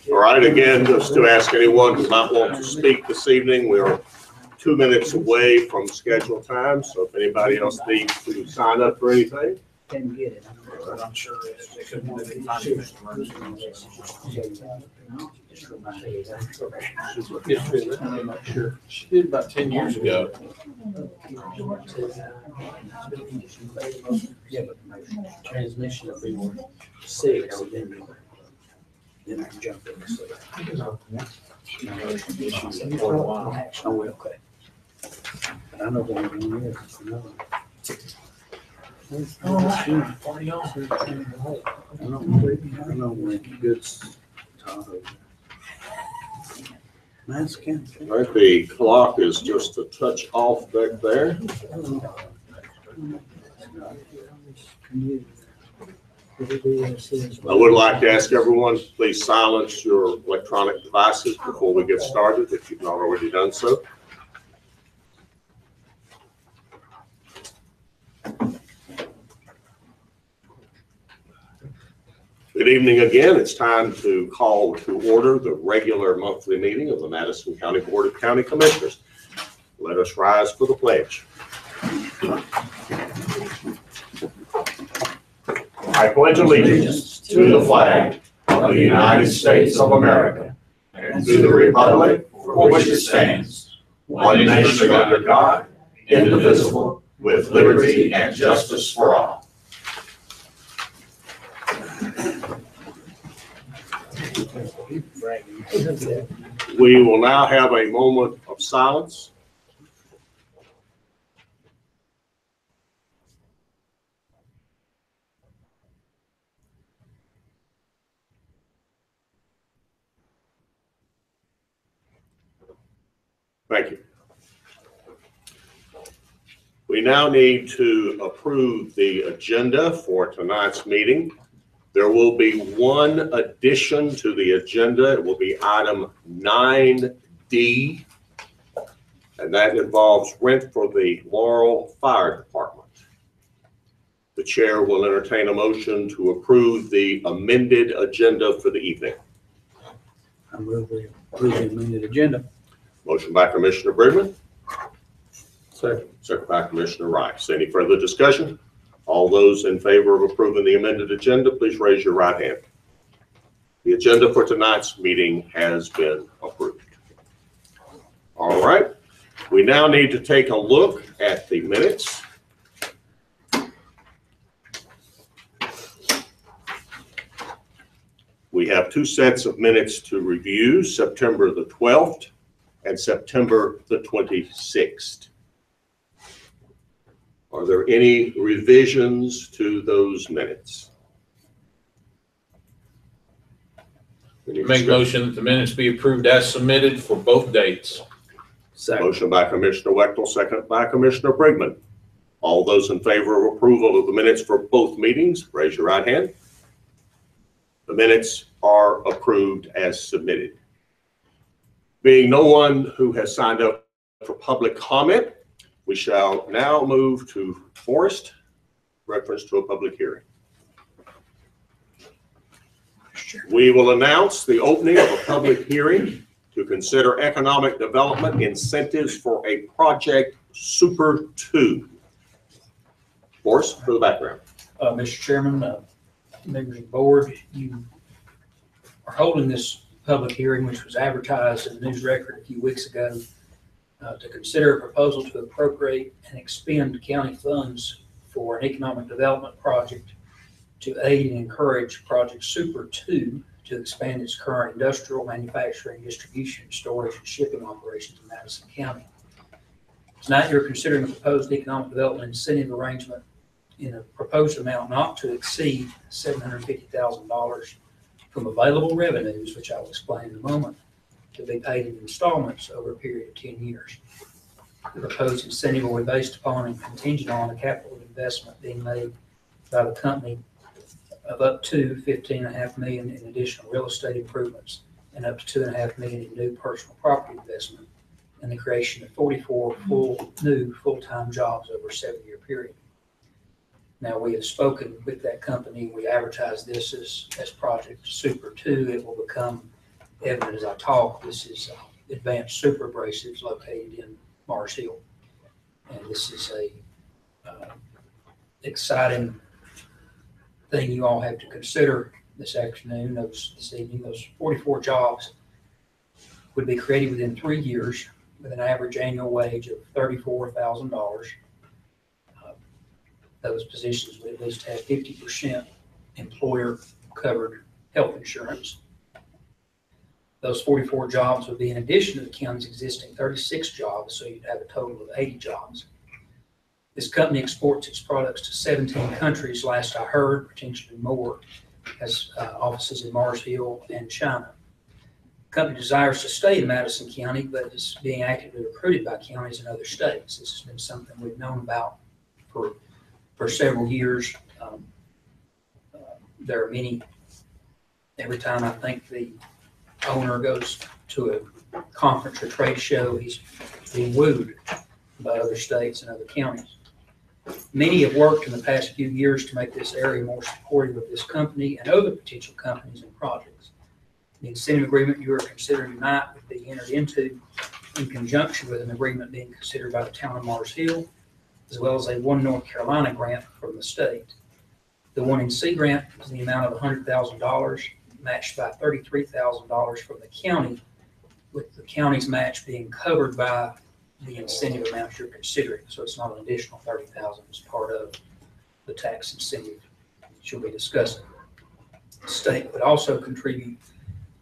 All right, again, just to ask anyone who might want to speak this evening, we're 2 minutes away from scheduled time, so if anybody else needs to sign up for anything. Didn't get it. I'm sure they couldn't do it. Sure. She did about 10 years ago. Yeah, but transmission will be 6, and then I can jump in. Oh, okay. But I know what I'm doing here. I know when goods Tahoe. Madison County. All right, the clock is just a touch off back there. I would like to ask everyone, please silence your electronic devices before we get started, if you've not already done so. Good evening again. It's time to call to order the regular monthly meeting of the Madison County Board of County Commissioners. Let us rise for the pledge. I pledge allegiance to the flag of the United States of America and to the republic for which it stands, one nation under God, indivisible, with liberty and justice for all. We will now have a moment of silence. Thank you. We now need to approve the agenda for tonight's meeting. There will be one addition to the agenda. It will be item 9D, and that involves rent for the Laurel Fire Department. The chair will entertain a motion to approve the amended agenda for the evening. I move we approve the amended agenda. Motion by Commissioner Brigman. Second. Second by Commissioner Rice. Any further discussion? All those in favor of approving the amended agenda, please raise your right hand. The agenda for tonight's meeting has been approved. All right. We now need to take a look at the minutes. We have two sets of minutes to review, September the 12th and September the 26th. Are there any revisions to those minutes? Make motion that the minutes be approved as submitted for both dates. Second. Motion by Commissioner Wechtel, second by Commissioner Brigman. All those in favor of approval of the minutes for both meetings, raise your right hand. The minutes are approved as submitted. Being no one who has signed up for public comment, we shall now move to Forrest, reference to a public hearing. We will announce the opening of a public hearing to consider economic development incentives for a project Super 2. Forrest, for the background. Mr. Chairman, members of the board, you are holding this public hearing, which was advertised in the News Record a few weeks ago, to consider a proposal to appropriate and expend county funds for an economic development project to aid and encourage Project Super 2 to expand its current industrial, manufacturing, distribution, storage, and shipping operations in Madison County. Tonight, you're considering a proposed economic development incentive arrangement in a proposed amount not to exceed $750,000 from available revenues, which I will explain in a moment, to be paid in installments over a period of 10 years. The proposed incentive will be based upon and contingent on a capital investment being made by the company of up to $15.5 million in additional real estate improvements and up to $2.5 million in new personal property investment and the creation of 44 new full-time jobs over a 7-year period. Now, we have spoken with that company. We advertise this as Project Super 2. It will become evident as I talk. This is Advanced Super Abrasives located in Mars Hill. And this is a exciting thing you all have to consider this afternoon, this evening. Those 44 jobs would be created within 3 years with an average annual wage of $34,000. Those positions would at least have 50% employer-covered health insurance. Those 44 jobs would be in addition to the county's existing 36 jobs, so you'd have a total of 80 jobs. This company exports its products to 17 countries, last I heard, potentially more, has offices in Mars Hill and China. The company desires to stay in Madison County, but is being actively recruited by counties in other states. This has been something we've known about for several years. There are many, every time I think the owner goes to a conference or trade show, he's being wooed by other states and other counties. Many have worked in the past few years to make this area more supportive of this company and other potential companies and projects. The incentive agreement you are considering tonight would be entered into in conjunction with an agreement being considered by the town of Mars Hill, as well as a One North Carolina grant from the state. The One NC grant is the amount of $100,000, matched by $33,000 from the county, with the county's match being covered by the incentive amount you're considering. So it's not an additional $30,000 as part of the tax incentive that you'll be discussing. The state would also contribute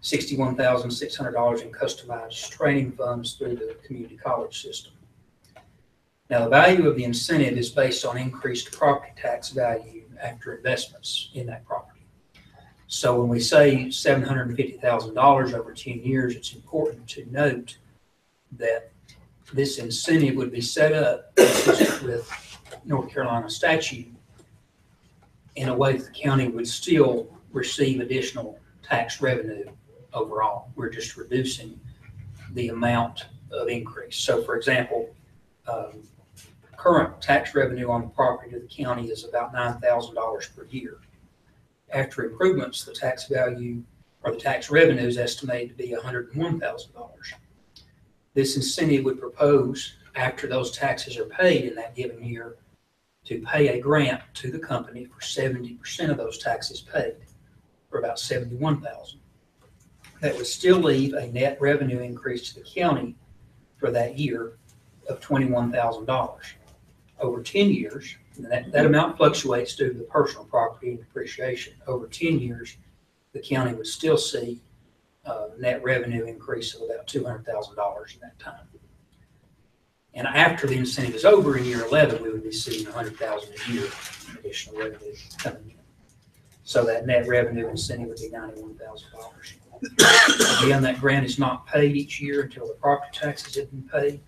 $61,600 in customized training funds through the community college system. Now, the value of the incentive is based on increased property tax value after investments in that property. So when we say $750,000 over 10 years, it's important to note that this incentive would be set up with North Carolina statute in a way that the county would still receive additional tax revenue overall. We're just reducing the amount of increase. So, for example, current tax revenue on the property to the county is about $9,000 per year. After improvements, the tax value or the tax revenue is estimated to be $101,000. This incentive would propose, after those taxes are paid in that given year, to pay a grant to the company for 70% of those taxes paid, for about $71,000. That would still leave a net revenue increase to the county for that year of $21,000. Over 10 years, and that amount fluctuates due to the personal property and depreciation. Over 10 years, the county would still see net revenue increase of about $200,000 in that time. And after the incentive is over in year 11, we would be seeing $100,000 a year in additional revenue coming in. So that net revenue incentive would be $91,000. Again, that grant is not paid each year until the property taxes have been paid.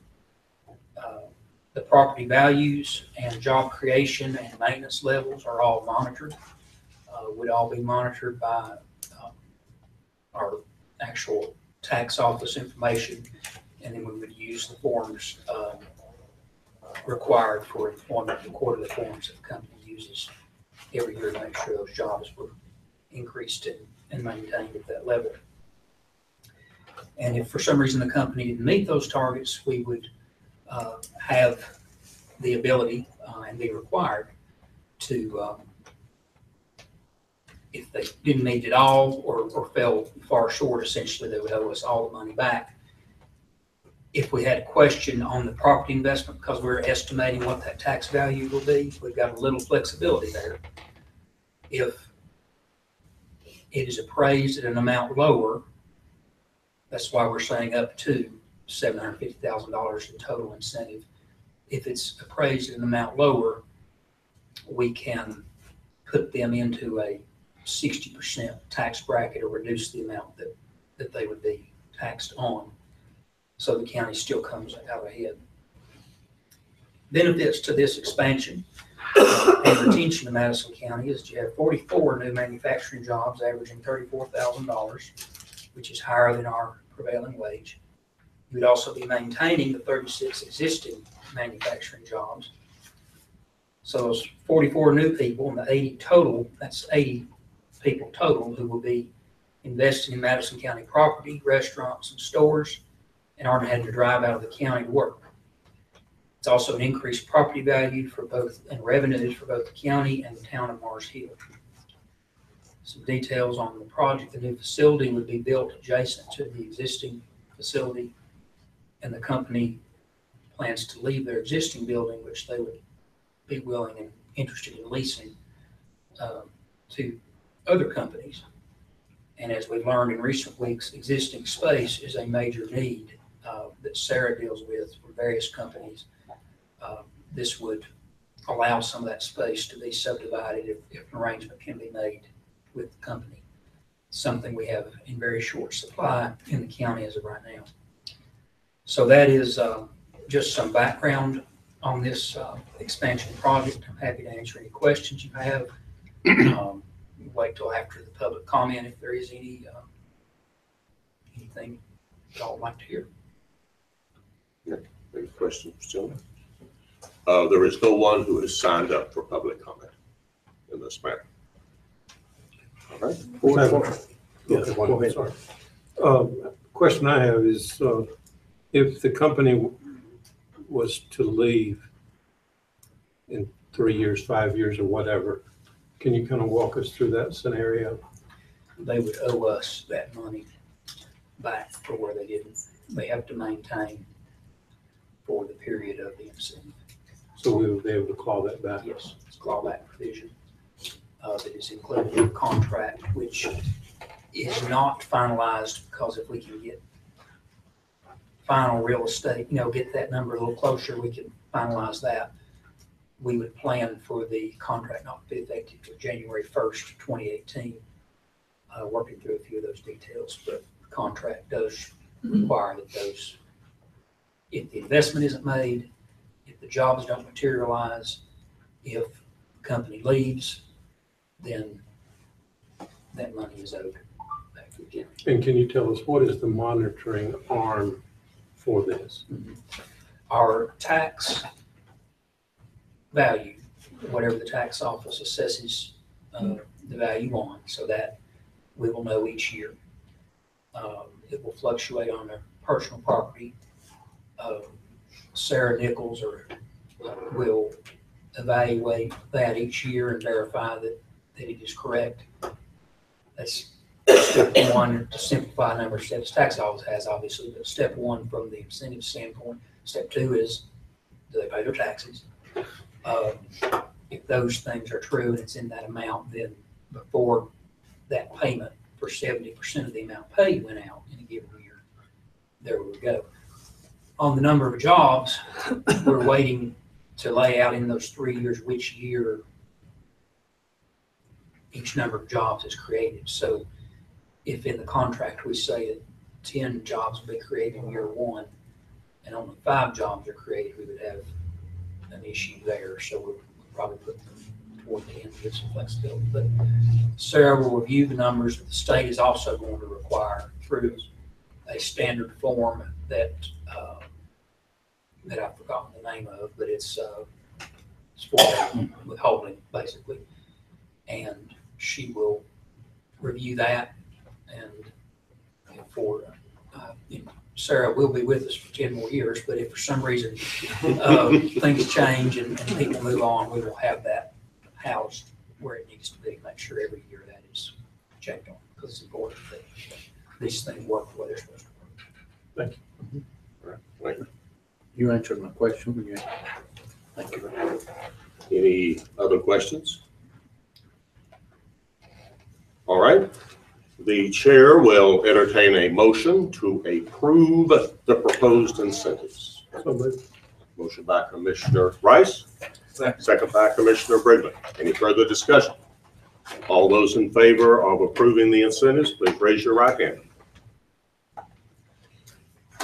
The property values and job creation and maintenance levels are all monitored, would all be monitored by our actual tax office information, and then we would use the forms required for employment, the quarterly forms that the company uses every year to make sure those jobs were increased and maintained at that level. And if for some reason the company didn't meet those targets, we would have the ability and be required to, if they didn't meet it all or fell far short, essentially they would owe us all the money back. If we had a question on the property investment, because we're estimating what that tax value will be, we've got a little flexibility there. If it is appraised at an amount lower, that's why we're saying up to $750,000 in total incentive. If it's appraised at an amount lower, we can put them into a 60% tax bracket or reduce the amount that they would be taxed on, so the county still comes out ahead. Benefits to this expansion and retention of Madison County is you have 44 new manufacturing jobs averaging $34,000, which is higher than our prevailing wage. You would also be maintaining the 36 existing manufacturing jobs. So those 44 new people and the 80 total, that's 80 people total who will be investing in Madison County property, restaurants, and stores, and aren't having to drive out of the county to work. It's also an increased property value for both and revenues for both the county and the town of Mars Hill. Some details on the project: the new facility would be built adjacent to the existing facility, and the company plans to leave their existing building, which they would be willing and interested in leasing to other companies. And as we've learned in recent weeks, existing space is a major need that Sarah deals with for various companies. This would allow some of that space to be subdivided if an arrangement can be made with the company. Something we have in very short supply in the county as of right now. So that is just some background on this expansion project. I'm happy to answer any questions you have. Wait till after the public comment if there is anything y'all would like to hear. Any questions, gentlemen? There is no one who has signed up for public comment in this matter. All right. Yes, go ahead. Sorry. Question I have is, if the company was to leave in 3 years, 5 years, or whatever, can you kind of walk us through that scenario? They would owe us that money back for where they didn't. They have to maintain for the period of the incentive. So we would be able to claw that back? Yes, it's a clawback provision that is included in the contract, which is not finalized, because if we can get final real estate, get that number a little closer, we can finalize that. We would plan for the contract not to be effective until January 1st, 2018, working through a few of those details, but the contract does require that those, if the investment isn't made, if the jobs don't materialize, if the company leaves, then that money is owed back to the county. And can you tell us what is the monitoring arm for this? Our tax value, whatever the tax office assesses the value on, so that we will know each year. It will fluctuate on their personal property. Sarah Nichols will evaluate that each year and verify that it is correct. That's step one to simplify a number of steps. Tax always has, obviously, but step one from the incentive standpoint. Step two is, do they pay their taxes? If those things are true and it's in that amount, then before that payment for 70% of the amount paid went out in a given year, there we go. On the number of jobs, we're waiting to lay out in those 3 years which year each number of jobs is created. So if in the contract we say that 10 jobs will be created in year one and only 5 jobs are created, we would have an issue there. So we'll probably put them toward 10 to give some flexibility. But Sarah will review the numbers. The state is also going to require through a standard form that I've forgotten the name of, but it's for withholding, basically. And she will review that, and Sarah will be with us for 10 more years, but if for some reason things change and people move on, we will have that housed where it needs to be. Make sure every year that is checked on, because it's important that these things work the way they're supposed to work. Thank you. All right. Thank you. You answered my question. Thank you. Any other questions? All right. The chair will entertain a motion to approve the proposed incentives. So moved. Motion by Commissioner Rice. Second by Commissioner Brigley. Any further discussion? All those in favor of approving the incentives, please raise your right hand.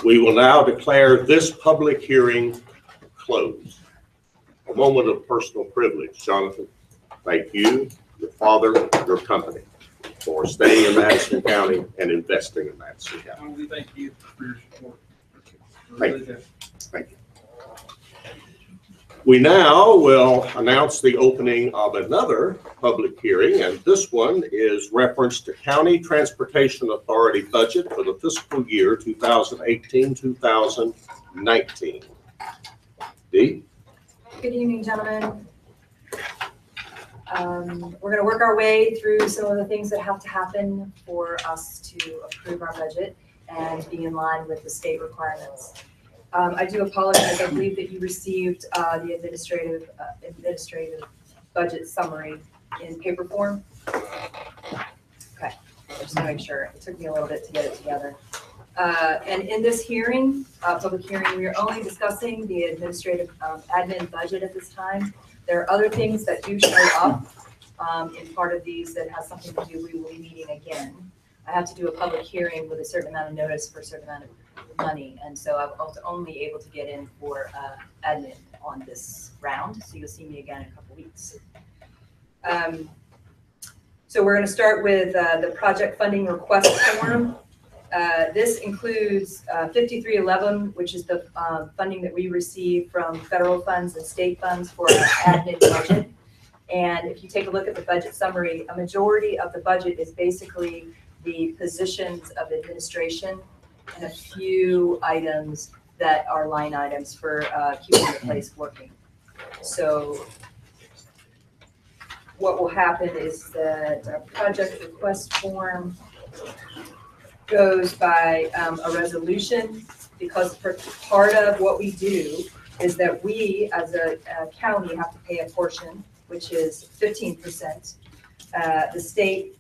We will now declare this public hearing closed. A moment of personal privilege. Jonathan, thank you, your father, your company, for staying in Madison County and investing in Madison County. We thank you for your support. Thank you. Thank you. We now will announce the opening of another public hearing, and this one is reference to County Transportation Authority budget for the fiscal year 2018-2019. Dee? Good evening, gentlemen. We're going to work our way through some of the things that have to happen for us to approve our budget and be in line with the state requirements. I do apologize. I believe that you received the administrative budget summary in paper form. Okay, just to make sure. It took me a little bit to get it together. And in this hearing, public hearing, we are only discussing the administrative admin budget at this time. There are other things that do show up in part of these that has something to do. We will be meeting again. I have to do a public hearing with a certain amount of notice for a certain amount of money, and so I was only able to get in for admin on this round. So you'll see me again in a couple weeks. So we're going to start with the project funding request form. This includes 5311, which is the funding that we receive from federal funds and state funds for our admin budget. And if you take a look at the budget summary, a majority of the budget is basically the positions of administration and a few items that are line items for keeping the place working. So what will happen is that our project request form goes by a resolution, because part of what we do is that we as a county have to pay a portion, which is 15%. The state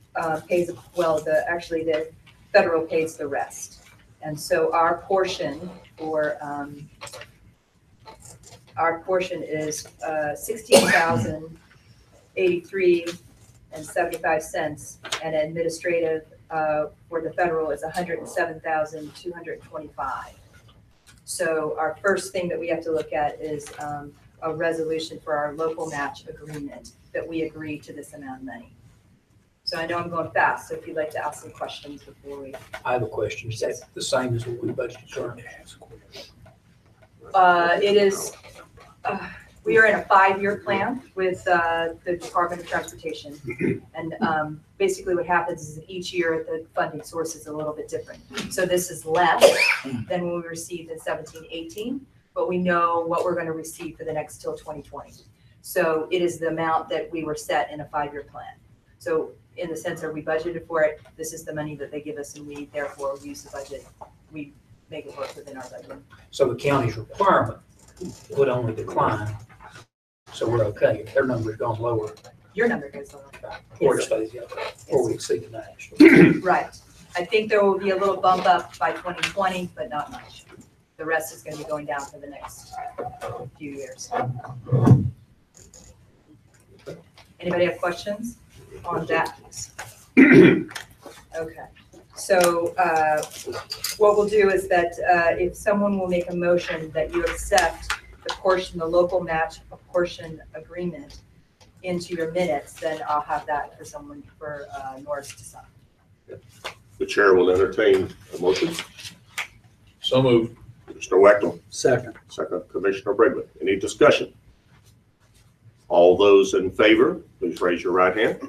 pays, well, actually the federal pays the rest. And so our portion is $16,083.75, and administrative for the federal is $107,225. So our first thing that we have to look at is a resolution for our local match agreement that we agree to this amount of money. So I know I'm going fast, so if you'd like to ask some questions before we. I have a question. Is that the same as what we budgeted currently? It is, we are in a 5-year plan with the Department of Transportation. And basically what happens is that each year the funding source is a little bit different. So this is less than what we received in 17-18, but we know what we're going to receive for the next till 2020. So it is the amount that we were set in a 5-year plan. So in the sense that we budgeted for it, this is the money that they give us, and we therefore use the budget. We make it work within our budget. So the county's requirement would only decline. So we're okay. If their number's gone lower, Your number goes lower. or it stays the other, or we exceed the match. Right. I think there will be a little bump up by 2020, but not much. The rest is going to be going down for the next few years. Anybody have questions on that piece? Okay. So what we'll do is that if someone will make a motion that you accept the local match portion agreement into your minutes, then I'll have that for someone, for Norris to sign. The chair will entertain a motion. So moved. Mr. Weckel, Second. second Commissioner Brigman. Any discussion? All those in favor, please raise your right hand.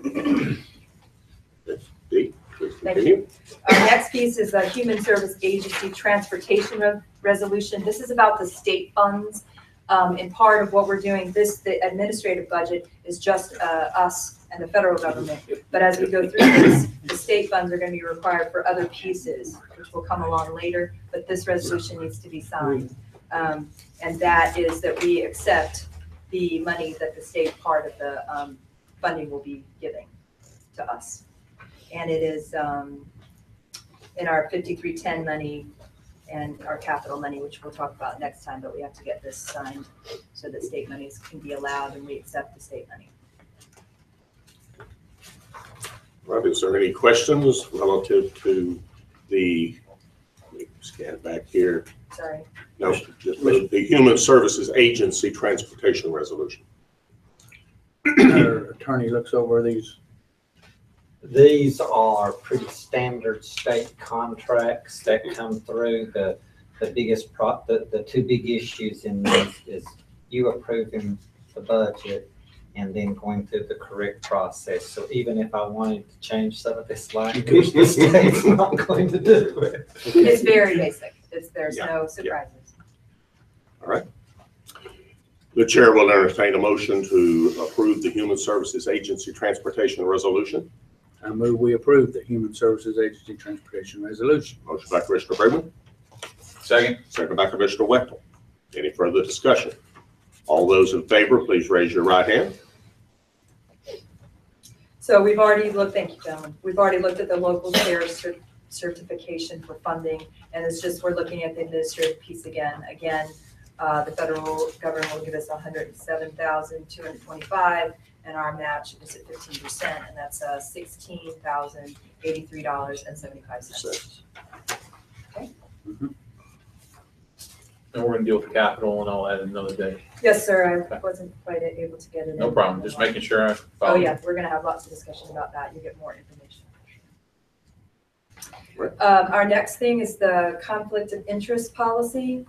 Dee, please continue. Our next piece is a Human Service Agency Transportation Resolution. This is about the state funds. And part of what we're doing, the administrative budget is just us and the federal government. But as we go through this, the state funds are going to be required for other pieces, which will come along later. But this resolution needs to be signed. And that is that we accept the money that the state part of the funding will be giving to us. And it is in our 5310 money and our capital money, which we'll talk about next time, but we have to get this signed so that state monies can be allowed and we accept the state money. Right, is there any questions relative to the, let me scan back here. Sorry. No, just the Human Services Agency Transportation Resolution. Our attorney looks over these. These are pretty standard state contracts that come through. The biggest the two big issues in this is you approving the budget and then going through the correct process. So even if I wanted to change some of this language, the state's not going to do it. It's very basic. There's Yeah, no surprises. All right. The chair will entertain a motion to approve the Human Services Agency Transportation Resolution. I move we approve the Human Services Agency Transportation Resolution. Motion by Commissioner Brigman, Second. second by Commissioner Wechtel. Any further discussion? All those in favor, please raise your right hand. So we've already looked, thank you, gentlemen. We've already looked at the local care certification for funding, and it's just, we're looking at the administrative piece again. Again, the federal government will give us $107,225, and our match is at 15%, and that's $16,083.75. Okay. And we're gonna deal with the capital and all that another day. Yes, sir. I wasn't quite able to get it in. No problem, just making sure I Oh, follow. yeah, we're gonna have lots of discussion about that. You get more information. Right. Our next thing is the conflict of interest policy.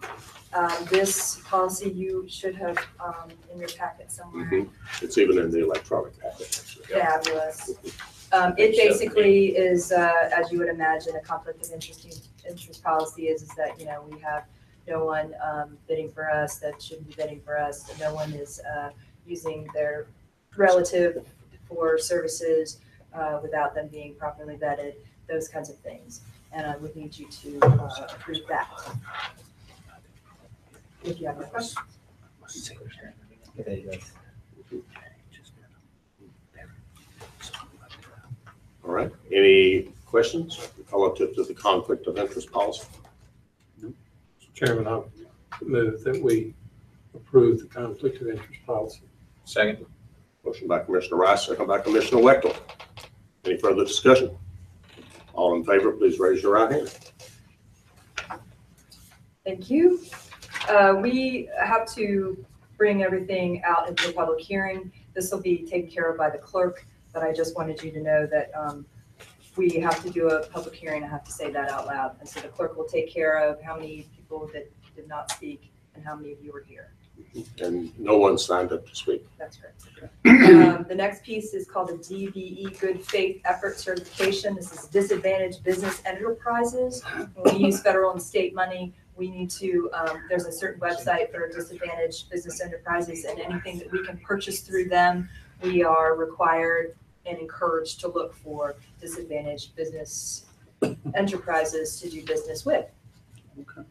This policy you should have in your packet somewhere. It's even in the electronic packet. Fabulous. It basically is, as you would imagine, a conflict of interest policy is that, you know, we have no one bidding for us that shouldn't be bidding for us. No one is using their relative for services without them being properly vetted, those kinds of things. And I would need you to approve that. If you have any questions. All right, any questions relative to the conflict of interest policy? Chairman, I move that we approve the conflict of interest policy. Second. Motion by Commissioner Rice, second by Commissioner Wechtel. Any further discussion? All in favor, please raise your right hand. Thank you. We have to bring everything out into the public hearing. This will be taken care of by the clerk, but I just wanted you to know that we have to do a public hearing. I have to say that out loud. And so the clerk will take care of how many people that did not speak and how many of you were here. And no one signed up to speak. That's correct. The next piece is called the DBE Good Faith Effort Certification. This is disadvantaged business enterprises. When we use federal and state money, we need to, there's a certain website for disadvantaged business enterprises, and anything that we can purchase through them, we are required and encouraged to look for disadvantaged business enterprises to do business with. Okay.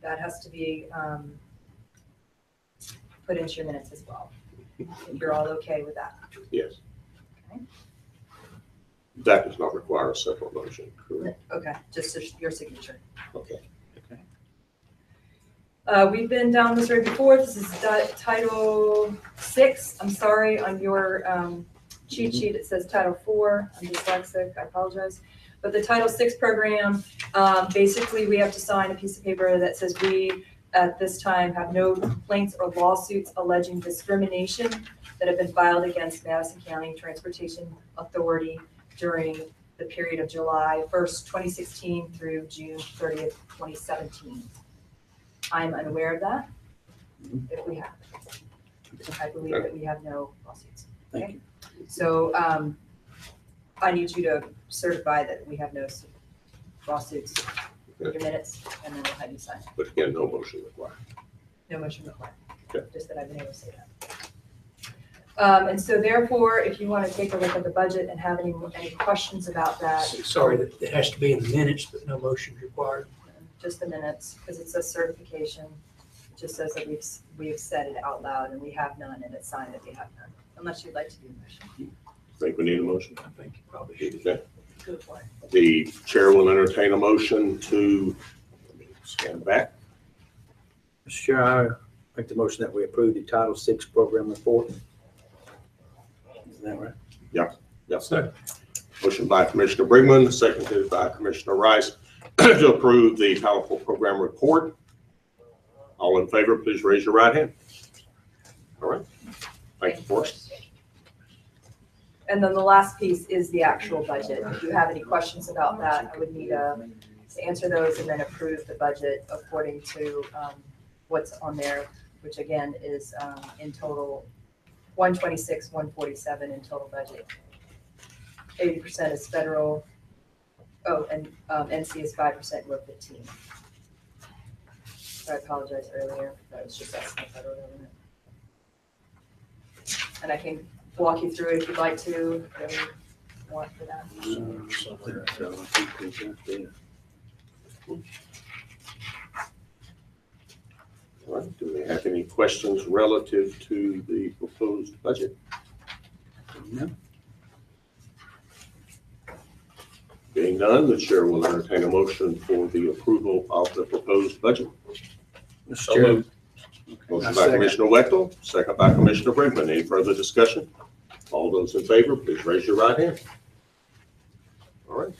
That has to be put into your minutes as well, if you're all okay with that. Yes. Okay. That does not require a separate motion, correct? Okay, just your signature. Okay. We've been down this road before. This is Title 6. I'm sorry, on your cheat sheet it says Title 4. I'm dyslexic, I apologize. But the Title 6 program, basically we have to sign a piece of paper that says we at this time have no complaints or lawsuits alleging discrimination that have been filed against Madison County Transportation Authority during the period of July 1st, 2016 through June 30th, 2017. I'm unaware of that, if we have. I believe that we have no lawsuits. Thank you. So I need you to certify that we have no lawsuits in your minutes, and then we'll have you sign. But again, no motion required. No motion required. Okay. Just that I've been able to say that. And so therefore, if you want to take a look at the budget and have any questions about that. Sorry, that it has to be in the minutes, but no motion required. Just the minutes, because it's a certification. It just says that we have said it out loud and we have none, and it's signed that we have none, unless you'd like to do a motion. Think we need a motion? I think you probably should. Okay. Good point. The chair will entertain a motion to, let me stand back. Mr. Chair, I make the motion that we approve the Title VI program report. Is that right? Yep. Second. Motion by Commissioner Brigman, seconded by Commissioner Rice to approve the Title IV program report. All in favor, please raise your right hand. All right. Thank you, Forrest. And then the last piece is the actual budget. If you have any questions about that, I would need to answer those and then approve the budget according to what's on there which again is in total 126, 147 in total budget. 80% is federal. Oh, and NC is 5%, we're 15. So I apologize earlier, that was just asking the federal government. And I can walk you through it if you'd like to, whatever you want for that. All right, do we have any questions relative to the proposed budget? No. Being none, the chair will entertain a motion for the approval of the proposed budget. Mr. So Chairman, moved. Motion I by second. Commissioner Wechtel, second by Commissioner Brinkman. Any further discussion? All those in favor, please raise your right hand. All right.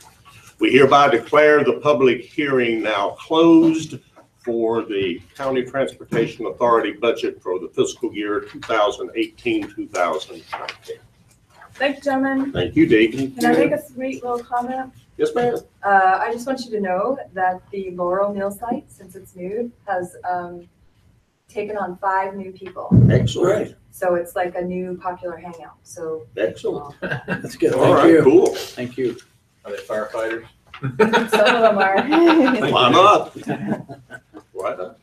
We hereby declare the public hearing now closed for the County Transportation Authority budget for the fiscal year 2018-2019. Thank you, gentlemen. Thank you, Deacon. Can I make a sweet little comment? Yes, ma'am. I just want you to know that the Laurel Mill site, since it's new, has taken on 5 new people. Excellent. So it's like a new popular hangout. So Excellent. That's good. All Thank right, you. cool. Thank you. Are they firefighters? some of them are. Why not? Why not?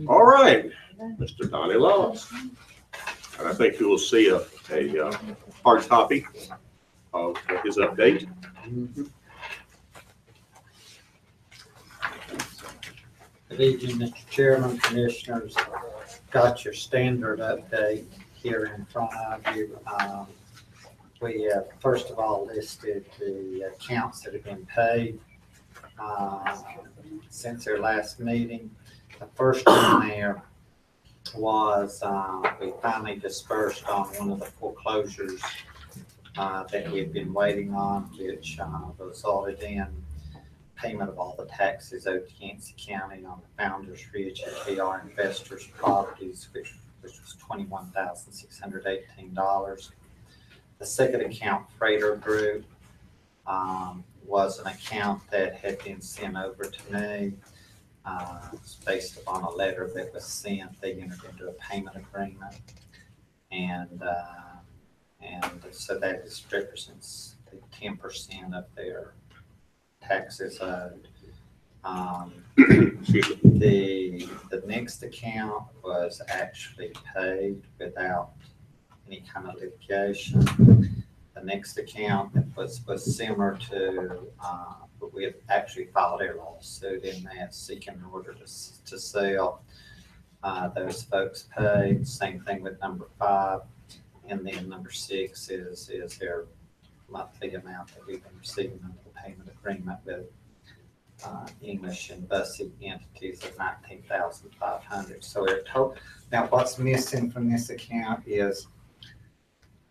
All right, Mr. Donny Laws. And I think you will see a hard copy of his update. Good evening, Mr. Chairman, Commissioners. Got your standard update here in front of you. We have, first of all, listed the accounts that have been paid since their last meeting. The first one there was we finally dispersed on one of the foreclosures that we had been waiting on, which resulted in payment of all the taxes owed to Yancey County on the Founders Ridge and PR Investors properties, which was $21,618. The second account, Freighter Group, was an account that had been sent over to me. It's based upon a letter that was sent. They entered into a payment agreement, and so that represents the 10% of their taxes owed. The next account was actually paid without any kind of litigation. The next account was similar to, but we have actually filed a lawsuit in that seeking an order to sell. Those folks paid. Same thing with number 5. And then number 6 is their monthly amount that we've been receiving under the payment agreement with English and Bussy entities of $19,500. So we're total. Now, what's missing from this account is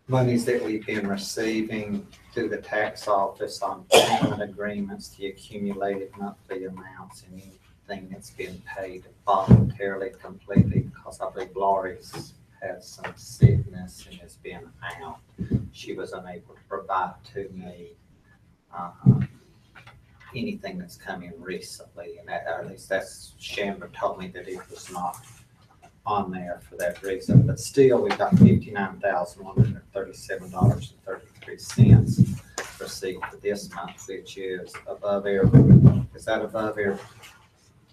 monies that we've been receiving through the tax office on payment agreements, the accumulated monthly amounts, and anything that's been paid voluntarily, completely, because I believe Lori's had some sickness and has been out. She was unable to provide to me anything that's come in recently, and or at least that's Chandler told me that it was not on there for that reason. But still, we got $59,137.33 received for this month, which is above our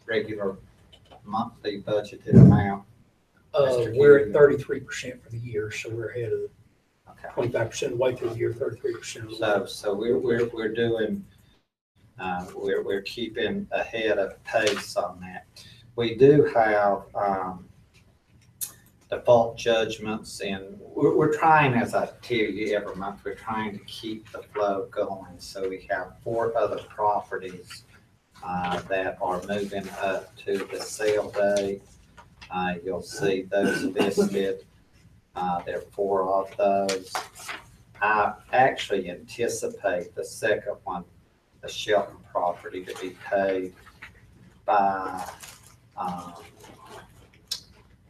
regular monthly budgeted amount? We're at 33% for the year, so we're ahead of Okay. 25% of the way through the year, 33% of the way. So we're doing, we're keeping ahead of pace on that. We do have default judgments, and we're trying, as I tell you every month, we're trying to keep the flow going. So we have 4 other properties that are moving up to the sale date. You'll see those listed. There are 4 of those. I actually anticipate the second one, the Shelton property, to be paid by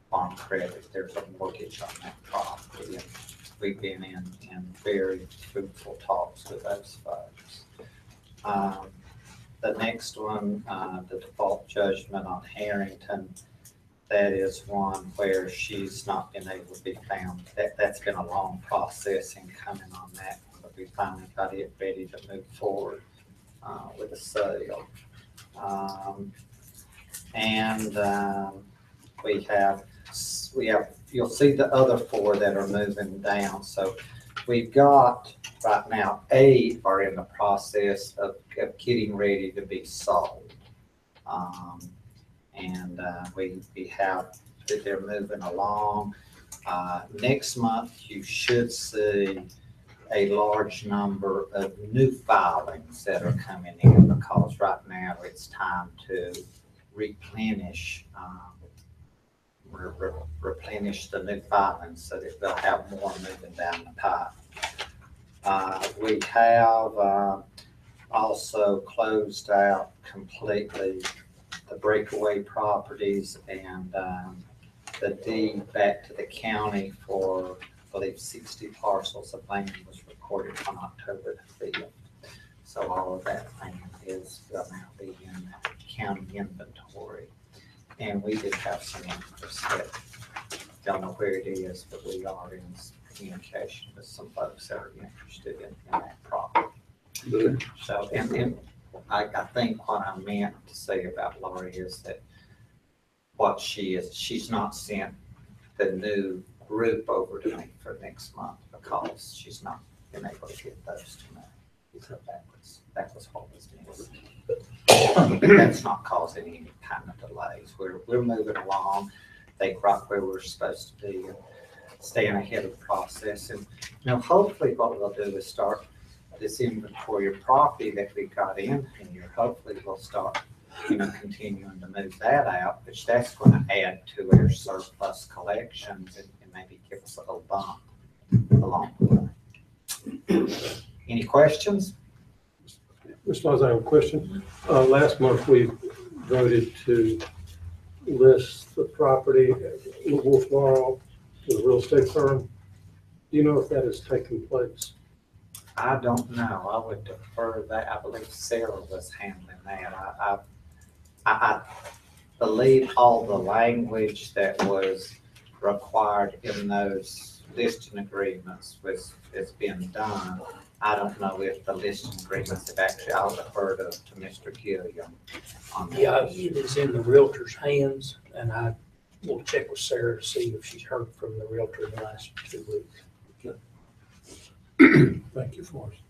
Farm Credit. There's a mortgage on that property, and we've been in very fruitful talks with those folks. The next one, the default judgment on Harrington, that is one where she's not been able to be found. That's been a long process in coming on that, but we finally got it ready to move forward with the sale. We have, you'll see the other 4 that are moving down. So we've got right now 8 are in the process of getting ready to be sold. We have that they're moving along. Next month, you should see a large number of new filings that are coming in, because right now it's time to replenish replenish the new filings so that they'll have more moving down the pipe. We have also closed out completely the breakaway properties, and the deed back to the county for, I believe, 60 parcels of land was recorded on October the 5th. So all of that land is will now be in the county inventory. And we did have some interest that don't know where it is, but we are in communication with some folks that are interested in that property. Good. So, and I think what I meant to say about Lori is that what she's not sent the new group over to me for next month because she's not been able to get those to me. So that was what was missing. But that's not causing any kind of delays. We're moving along. I think right where we're supposed to be and staying ahead of the process. And hopefully what we'll do is start this inventory of property that we got in here. Hopefully we'll start continuing to move that out, which that's going to add to our surplus collections and maybe give us a little bump along the way. Any questions? Mr. Laws, I have a question. Last month, we voted to list the property at Wolfboro to the real estate firm. Do you know if that has taken place? I don't know. I would defer that. I believe Sarah was handling that. I believe all the language that was required in those listing agreements has been done. I don't know if the listing agreements have actually, I'll defer to Mr. Gilliam on that. Yeah, it is in the realtor's hands, and I will check with Sarah to see if she's heard from the realtor in the last 2 weeks. Thank you, Forrest.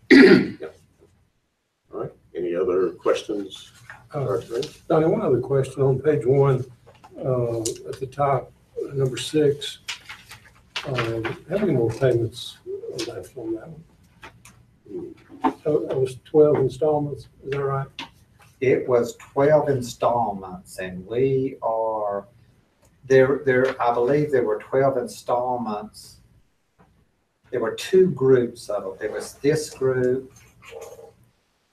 All right, any other questions? Donny, one other question on page 1, at the top, number 6. How many more payments are left on that one? It was 12 installments, is that right? It was 12 installments, and we are there. I believe there were 12 installments. There were 2 groups of them. There was this group.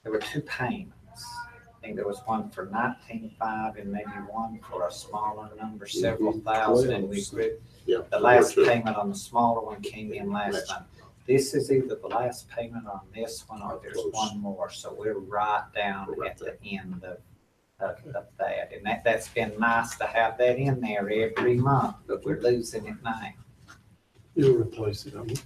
There were 2 payments. I think there was one for $19,500 and maybe one for a smaller number, several thousand. And we grouped. The last payment on the smaller one came in last month. This is either the last payment on this one or there's one more. So we're right down at the end of that. And that's been nice to have that in there every month, but we're losing it now. You'll replace it, I mean.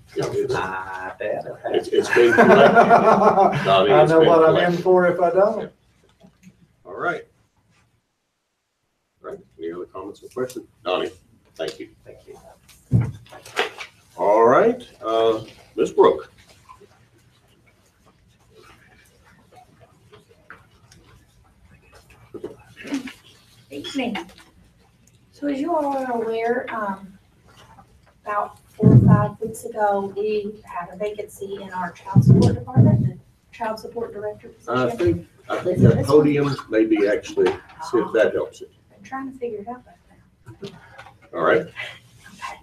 I bet. It's been correct. Donny, I it's know been what I'm correct. in for if I don't. All right. All right, any other comments or questions? Donny, thank you. Thank you. All right, Ms. Brooke. Evening. So as you all are aware, about 4 or 5 weeks ago, we had a vacancy in our child support department, the child support director position. I think that podium maybe actually, see if that helps it. I'm trying to figure it out right now. All right.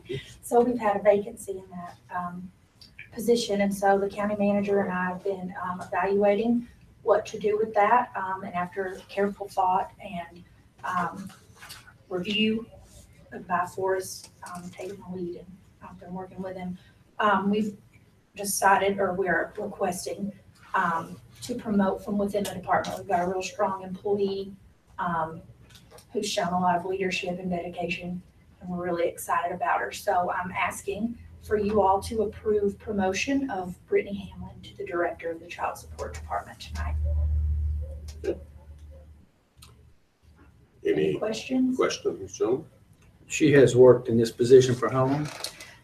Okay. So we've had a vacancy in that position, and so the county manager and I have been evaluating what to do with that, and after careful thought and review by Forrest, taking the lead, and I've been working with him, we've decided, or we're requesting to promote from within the department. We've got a real strong employee who's shown a lot of leadership and dedication, and we're really excited about her. So I'm asking for you all to approve promotion of Brittany Hamlin to the Director of the Child Support Department tonight. Any Any questions? questions, Joan? She has worked in this position for how long?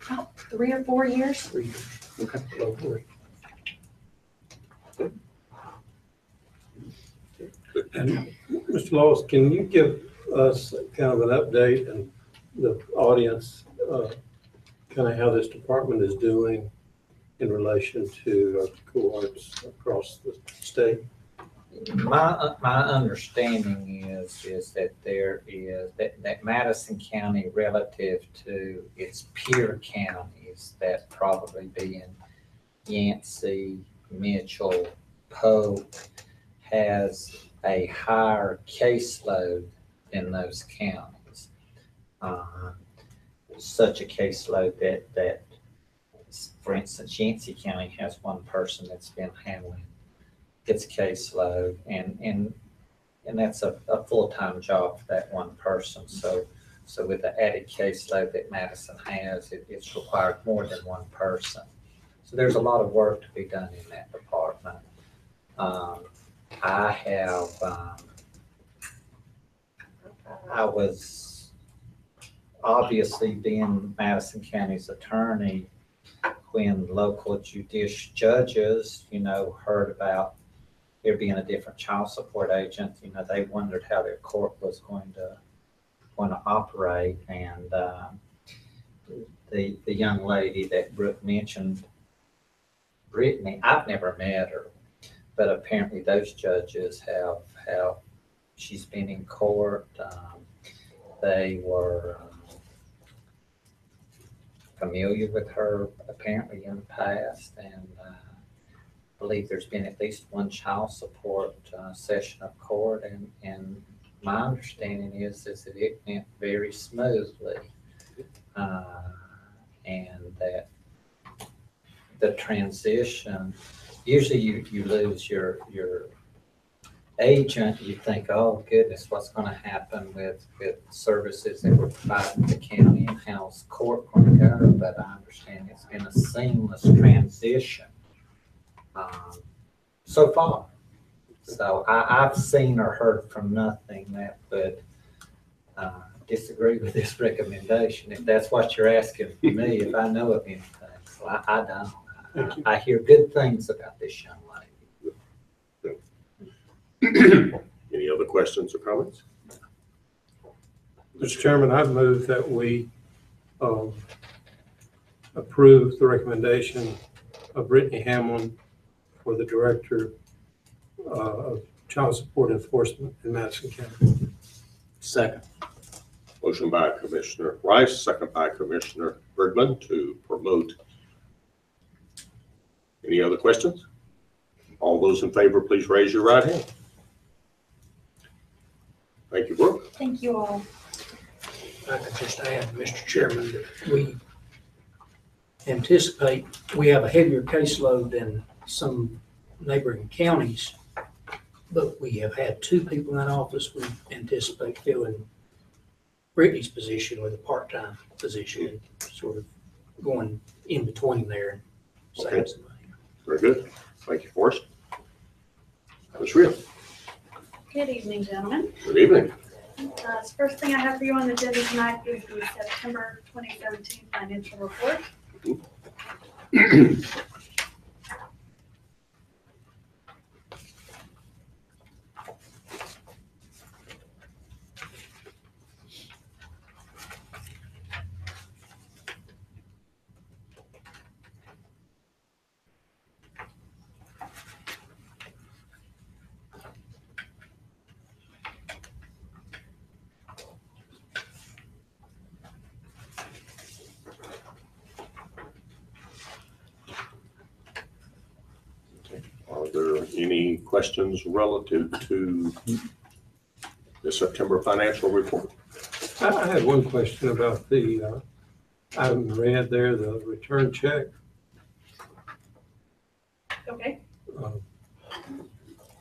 About 3 or 4 years. Okay. locally. And Mr. Laws, can you give us kind of an update and the audience, kind of how this department is doing in relation to cohorts across the state? My understanding is that there is, that Madison County relative to its peer counties, that probably being Yancey, Mitchell, Polk, has a higher caseload in those counties. Such a caseload that, for instance, Yancey County has one person that's been handling its caseload, and that's a full-time job for that one person. So with the added caseload that Madison has, it's required more than one person. So there's a lot of work to be done in that department. I was obviously being Madison County's attorney when local judicial judges, heard about there being a different child support agent. They wondered how their court was going to operate. And the young lady that Brooke mentioned, Brittany, I've never met her, but apparently those judges have she's been in court. They were familiar with her apparently in the past, and I believe there's been at least one child support session of court, and my understanding is that it went very smoothly, and that the transition, usually you lose your agent, you think, oh goodness, what's going to happen with services that were provided in the county and how's court going to go? But I understand it's been a seamless transition so far. So I've seen or heard from nothing that would disagree with this recommendation. If that's what you're asking for me, if I know of anything, so I don't. I hear good things about this young lady. Any other questions or comments? Mr. Chairman, I move that we approve the recommendation of Brittany Hamlin for the Director of Child Support Enforcement in Madison County. Second. Motion by Commissioner Rice, second by Commissioner Bergman to promote. Any other questions? All those in favor, please raise your right hand. Thank you, Brooke. Thank you all. I could just add, Mr. Chairman, that we anticipate we have a heavier caseload than some neighboring counties, but we have had 2 people in that office. We anticipate filling Brittany's position with a part-time position, and sort of going in between there and saving some money. Very good. Thank you, Forrest. Ms. Rhea. Good evening, gentlemen. Good evening. The first thing I have for you on the agenda tonight is the September 2017 financial report. Are there any questions relative to the September financial report? I had one question about the item read there, the return check. Okay.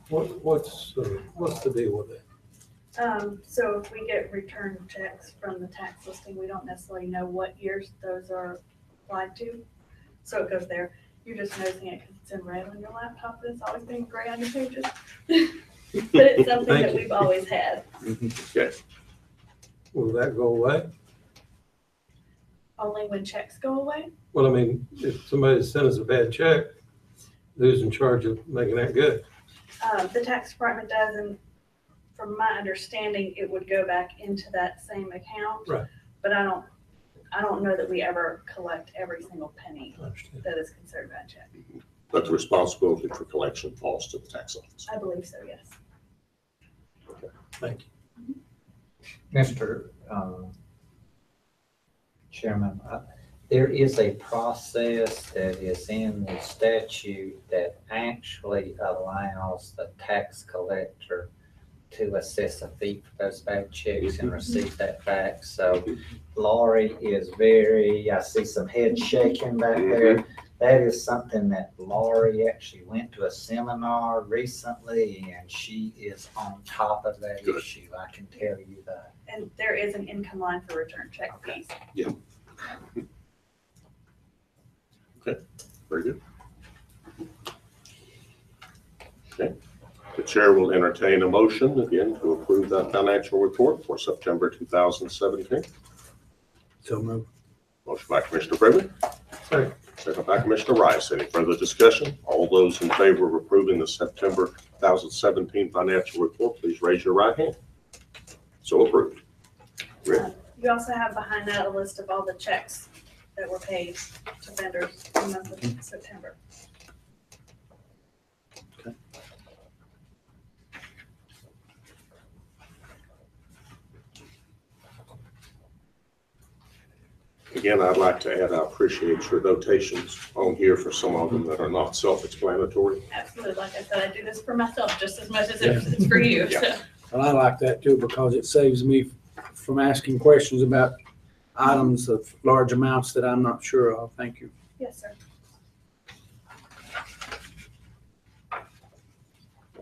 What's the deal with it? So if we get return checks from the tax listing, we don't necessarily know what years those are applied to. So it goes there. You're just noticing it because it's in red on your laptop, but it's always been gray on your pages. But it's something Thank that you. we've always had. Okay, Will that go away? Only when checks go away. Well, I mean, if somebody sends us a bad check, who's in charge of making that good? The tax department does, and from my understanding, it would go back into that same account. Right. But I don't know that we ever collect every single penny I understand. that is considered bad check. but the responsibility for collection falls to the tax office. I believe so, yes. Thank you. Mr. Chairman, there is a process that is in the statute that actually allows the tax collector to assess a fee for those bad checks and receive that back. So Laurie is I see some head shaking back there. That is something that Laurie actually went to a seminar recently, and she is on top of that Good. issue. I can tell you that. And there is an income line for return check fees. Very good. Okay. The chair will entertain a motion again to approve that financial report for September 2017. So move. Motion by Commissioner Freeman. Second. Second by Commissioner Rice. Any further discussion? All those in favor of approving the September 2017 financial report, please raise your right hand. So approved. Rhea. You also have behind that a list of all the checks that were paid to vendors in the month of September. Again, I'd like to add, I appreciate your notations on here for some of them that are not self-explanatory. Absolutely. Like I said, I do this for myself just as much as it's for you. Yeah. So. Well, I like that too, because it saves me from asking questions about items of large amounts that I'm not sure of. Thank you. Yes, sir.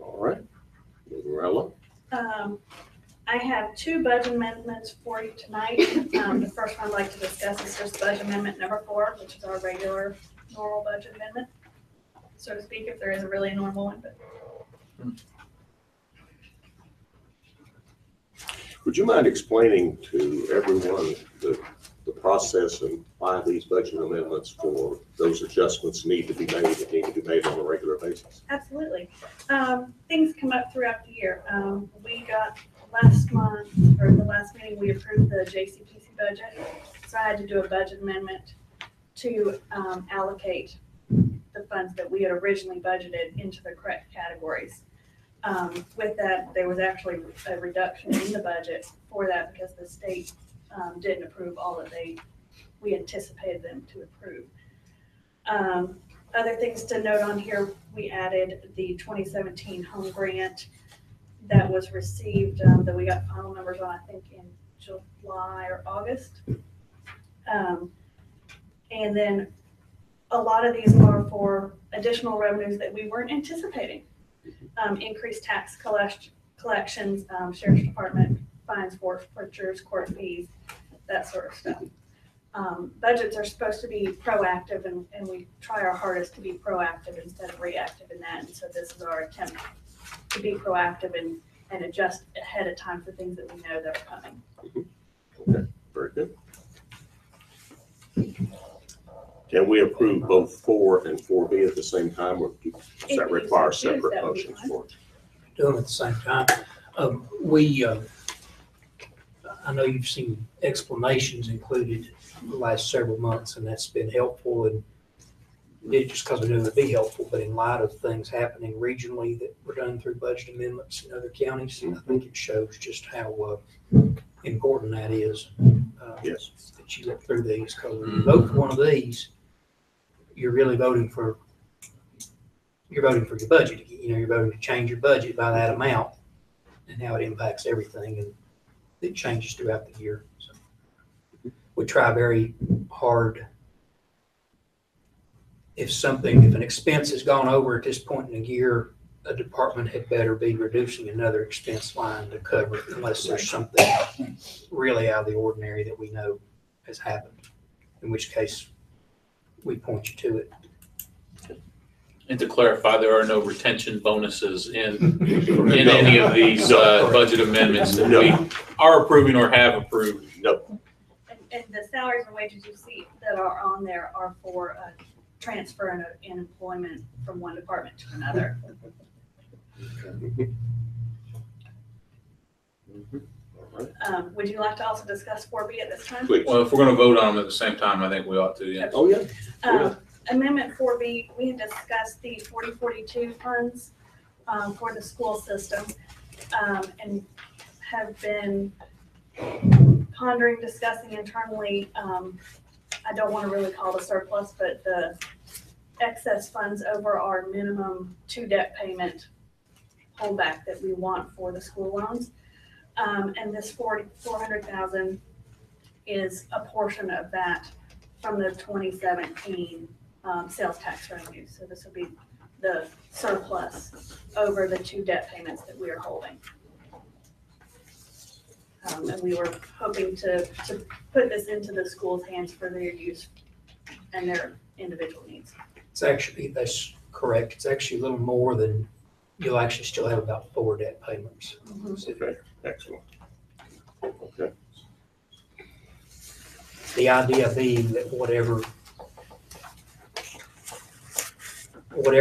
All right. Moving right along. I have two budget amendments for you tonight. The first one I'd like to discuss is just budget amendment number 4, which is our regular, normal budget amendment, so to speak, if there is a really normal one. But Would you mind explaining to everyone the process and why these budget amendments for those adjustments need to be made on a regular basis? absolutely. Things come up throughout the year. We got last month, or the last meeting, we approved the JCPC budget. So I had to do a budget amendment to allocate the funds that we had originally budgeted into the correct categories. With that, there was actually a reduction in the budget for that because the state didn't approve all that we anticipated them to approve. Other things to note on here, we added the 2017 home grant that was received, that we got final numbers on, I think in July or August. And then a lot of these are for additional revenues that we weren't anticipating. Increased tax collections, sheriff's department, fines, forfeitures, court fees, that sort of stuff. Budgets are supposed to be proactive, and we try our hardest to be proactive instead of reactive in that. And so this is our attempt to be proactive and adjust ahead of time for things that we know that are coming. Okay, very good. Can we approve both 4 and 4B at the same time, or does that require separate motions for it? Do them at the same time. I know you've seen explanations included the last several months, and that's been helpful, and it just because we knew it would be helpful, but in light of things happening regionally that were done through budget amendments in other counties, I think it shows just how important that is. Yes. That you look through these, because when you vote for one of these, you're really voting for your budget. You're voting to change your budget by that amount and how it impacts everything, and it changes throughout the year. So we try very hard. If an expense has gone over at this point in the year, a department had better be reducing another expense line to cover it unless there's something really out of the ordinary that we know has happened, in which case we point you to it. And to clarify, there are no retention bonuses in any of these budget amendments that we are approving or have approved. No. And the salaries and wages you see that are on there are for transfer and employment from one department to another. Would you like to also discuss 4B at this time? Please. Well, if we're gonna vote on them at the same time, I think we ought to, yeah. Oh, yeah. Amendment 4B, we had discussed the 4042 funds for the school system and have been pondering, discussing internally. I don't want to really call it a surplus, but the excess funds over our minimum 2 debt payment holdback that we want for the school loans. And this 400,000 is a portion of that from the 2017 sales tax revenue. So this will be the surplus over the 2 debt payments that we are holding. And we were hoping to put this into the school's hands for their use and their individual needs. It's actually, that's correct. It's actually a little more than, you'll actually still have about 4 debt payments. Okay, excellent. Okay. The idea being that whatever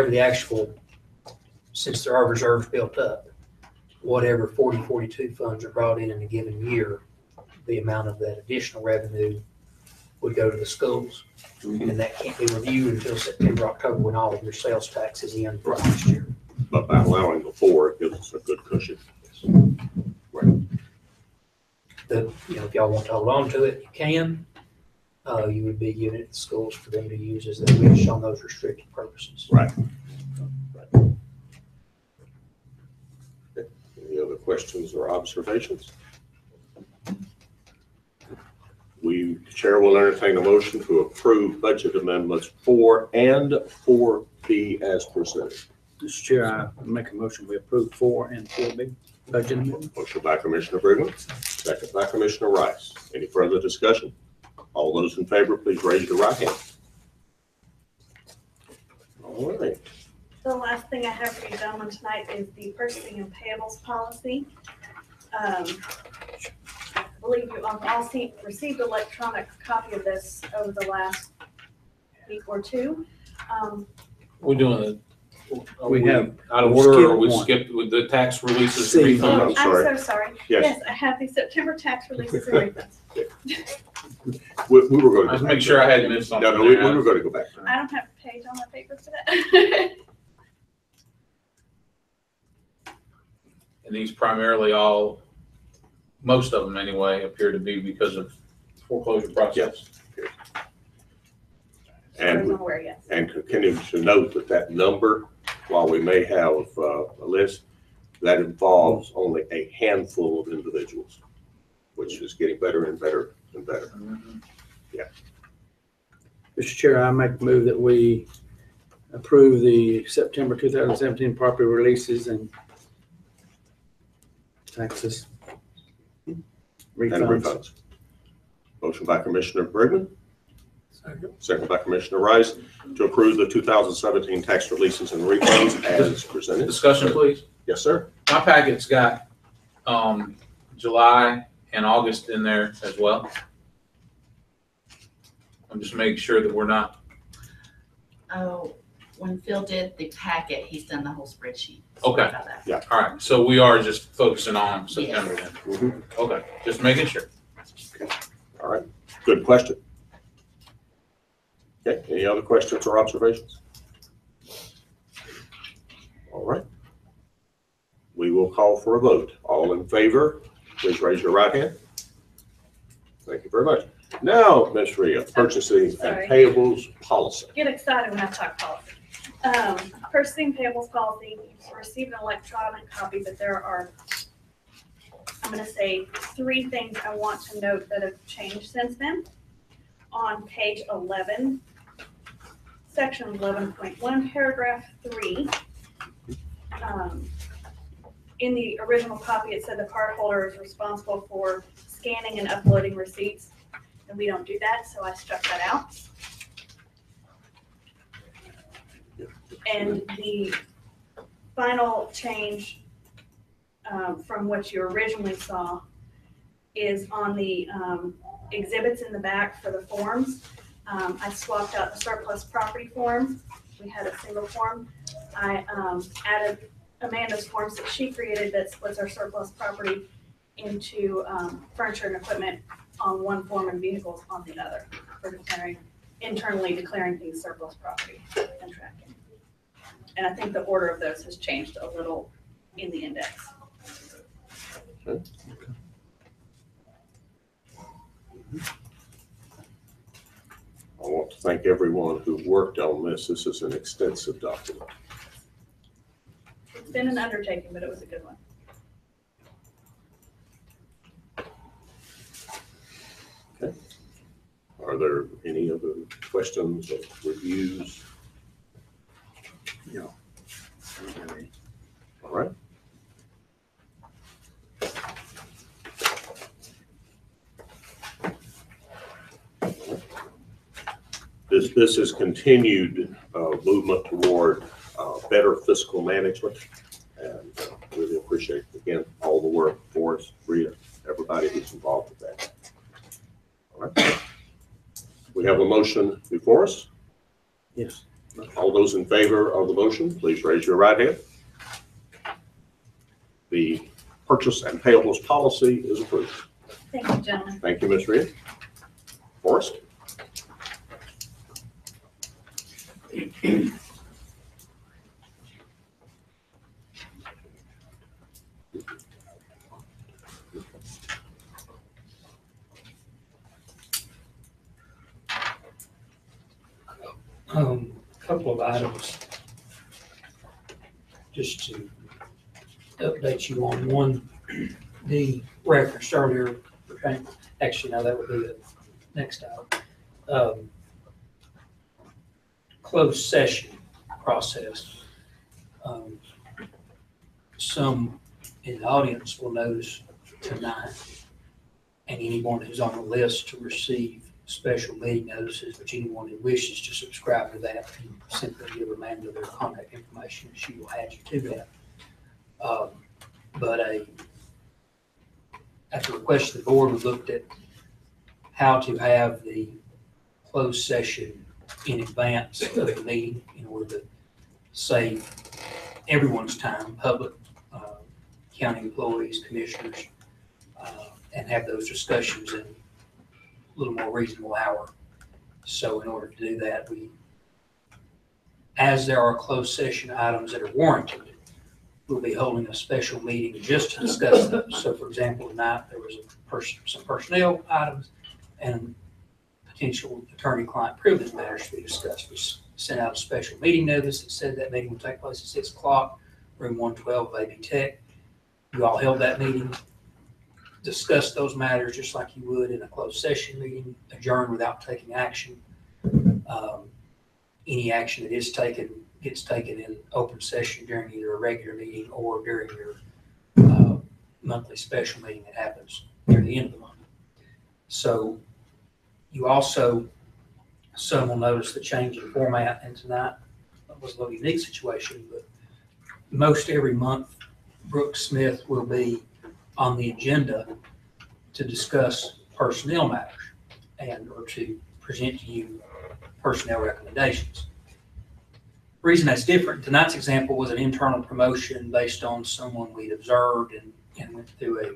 the actual, since there are reserves built up, whatever 4042 funds are brought in a given year, the amount of that additional revenue would go to the schools. And that can't be reviewed until September, October, when all of your sales tax is in for last year. But by allowing the 4, it gives us a good cushion. Right. If y'all want to hold on to it, you can. You would be giving it to schools for them to use as they wish on those restricted purposes. Right. Any other questions or observations? The chair will entertain a motion to approve budget amendments 4 and 4B as presented. Mr. Chair, I make a motion, we approve 4 and 4B budget amendment. Motion by Commissioner Brigman, second by Commissioner Rice. Any further discussion? All those in favor, please raise your right hand. All right. The last thing I have for you gentlemen tonight is the purchasing and payables policy. I believe you all received an electronic copy of this over the last week or two. We're doing it. We have Out of order, or we skipped one. skipped with the tax releases C. and refunds? I'm sorry. so sorry. Yes. Yes, I have the September tax releases and refunds. We were going to. Let's make sure I hadn't missed something. No, we there. were going to go back. I don't have a page on my paper for that. And these primarily all, most of them anyway, appear to be because of foreclosure process. And, I'm aware, yes. and continue to note that number, while we may have a list, that involves only a handful of individuals, which is getting better and better and better. Mr. Chair, I make the move that we approve the September 2017 property releases and taxes. And Refunds. refunds. Motion by Commissioner Brigman. Second by Commissioner Rice to approve the 2017 tax releases and refunds as presented. Discussion, please. Yes, sir. My packet's got July and August in there as well. I'm just making sure that we're not. Oh, when Phil did the packet, he's done the whole spreadsheet. Okay. About that. Yeah. All right, so we are just focusing on September Yes. then. Okay, just making sure. All right. Good question. Okay. Any other questions or observations? All right. We will call for a vote. All in favor, please raise your right hand. Thank you very much. Now, Ms. Rhea, purchasing and Sorry. payables policy. Get excited when I talk policy. Purchasing payables policy, you've received an electronic copy, but there are, I'm going to say, 3 things I want to note that have changed since then. On page 11, section 11.1, paragraph 3, in the original copy, it said the cardholder is responsible for scanning and uploading receipts, and we don't do that, so I struck that out. And the final change from what you originally saw is on the exhibits in the back for the forms. I swapped out the surplus property form. We had a single form. I added Amanda's forms that she created that splits our surplus property into furniture and equipment on one form and vehicles on the other for internally declaring things surplus property and tracking. And I think the order of those has changed a little in the index. Okay. I want to thank everyone who worked on this. This is an extensive document. It's been an undertaking, but it was a good one. Okay. Are there any other questions or reviews? No. All right. This is continued movement toward better fiscal management, and really appreciate, again, all the work, Forrest, Rhea, everybody who's involved with that. All right. We have a motion before us. Yes. All those in favor of the motion, please raise your right hand. The purchase and payables policy is approved. Thank you, gentlemen. Thank you, Ms. Rhea. Forrest? Couple of items, just to update you on one, the reference earlier, actually, no, that would be the next item. Closed session process. Some in the audience will notice tonight, and anyone who's on the list to receive special meeting notices, but anyone who wishes to subscribe to that, you simply give Amanda their contact information, and she will add you to that. But at the request of the board, we looked at how to have the closed session in advance of the meeting in order to save everyone's time, public, county employees, commissioners, and have those discussions in a little more reasonable hour. So in order to do that, as there are closed session items that are warranted, we'll be holding a special meeting just to discuss those. So for example, tonight there was some personnel items and potential attorney-client privilege matters to be discussed. We sent out a special meeting notice that said that meeting would take place at 6 o'clock, room 112 of AB Tech. You all held that meeting, discussed those matters just like you would in a closed session meeting, adjourn without taking action. Any action that is taken gets taken in open session during either a regular meeting or during your monthly special meeting that happens near the end of the month. So you also, some will notice the change in format, and tonight was a little unique situation, but most every month, Brooke Smith will be on the agenda to discuss personnel matters or to present to you personnel recommendations. The reason that's different, tonight's example was an internal promotion based on someone we'd observed and went through a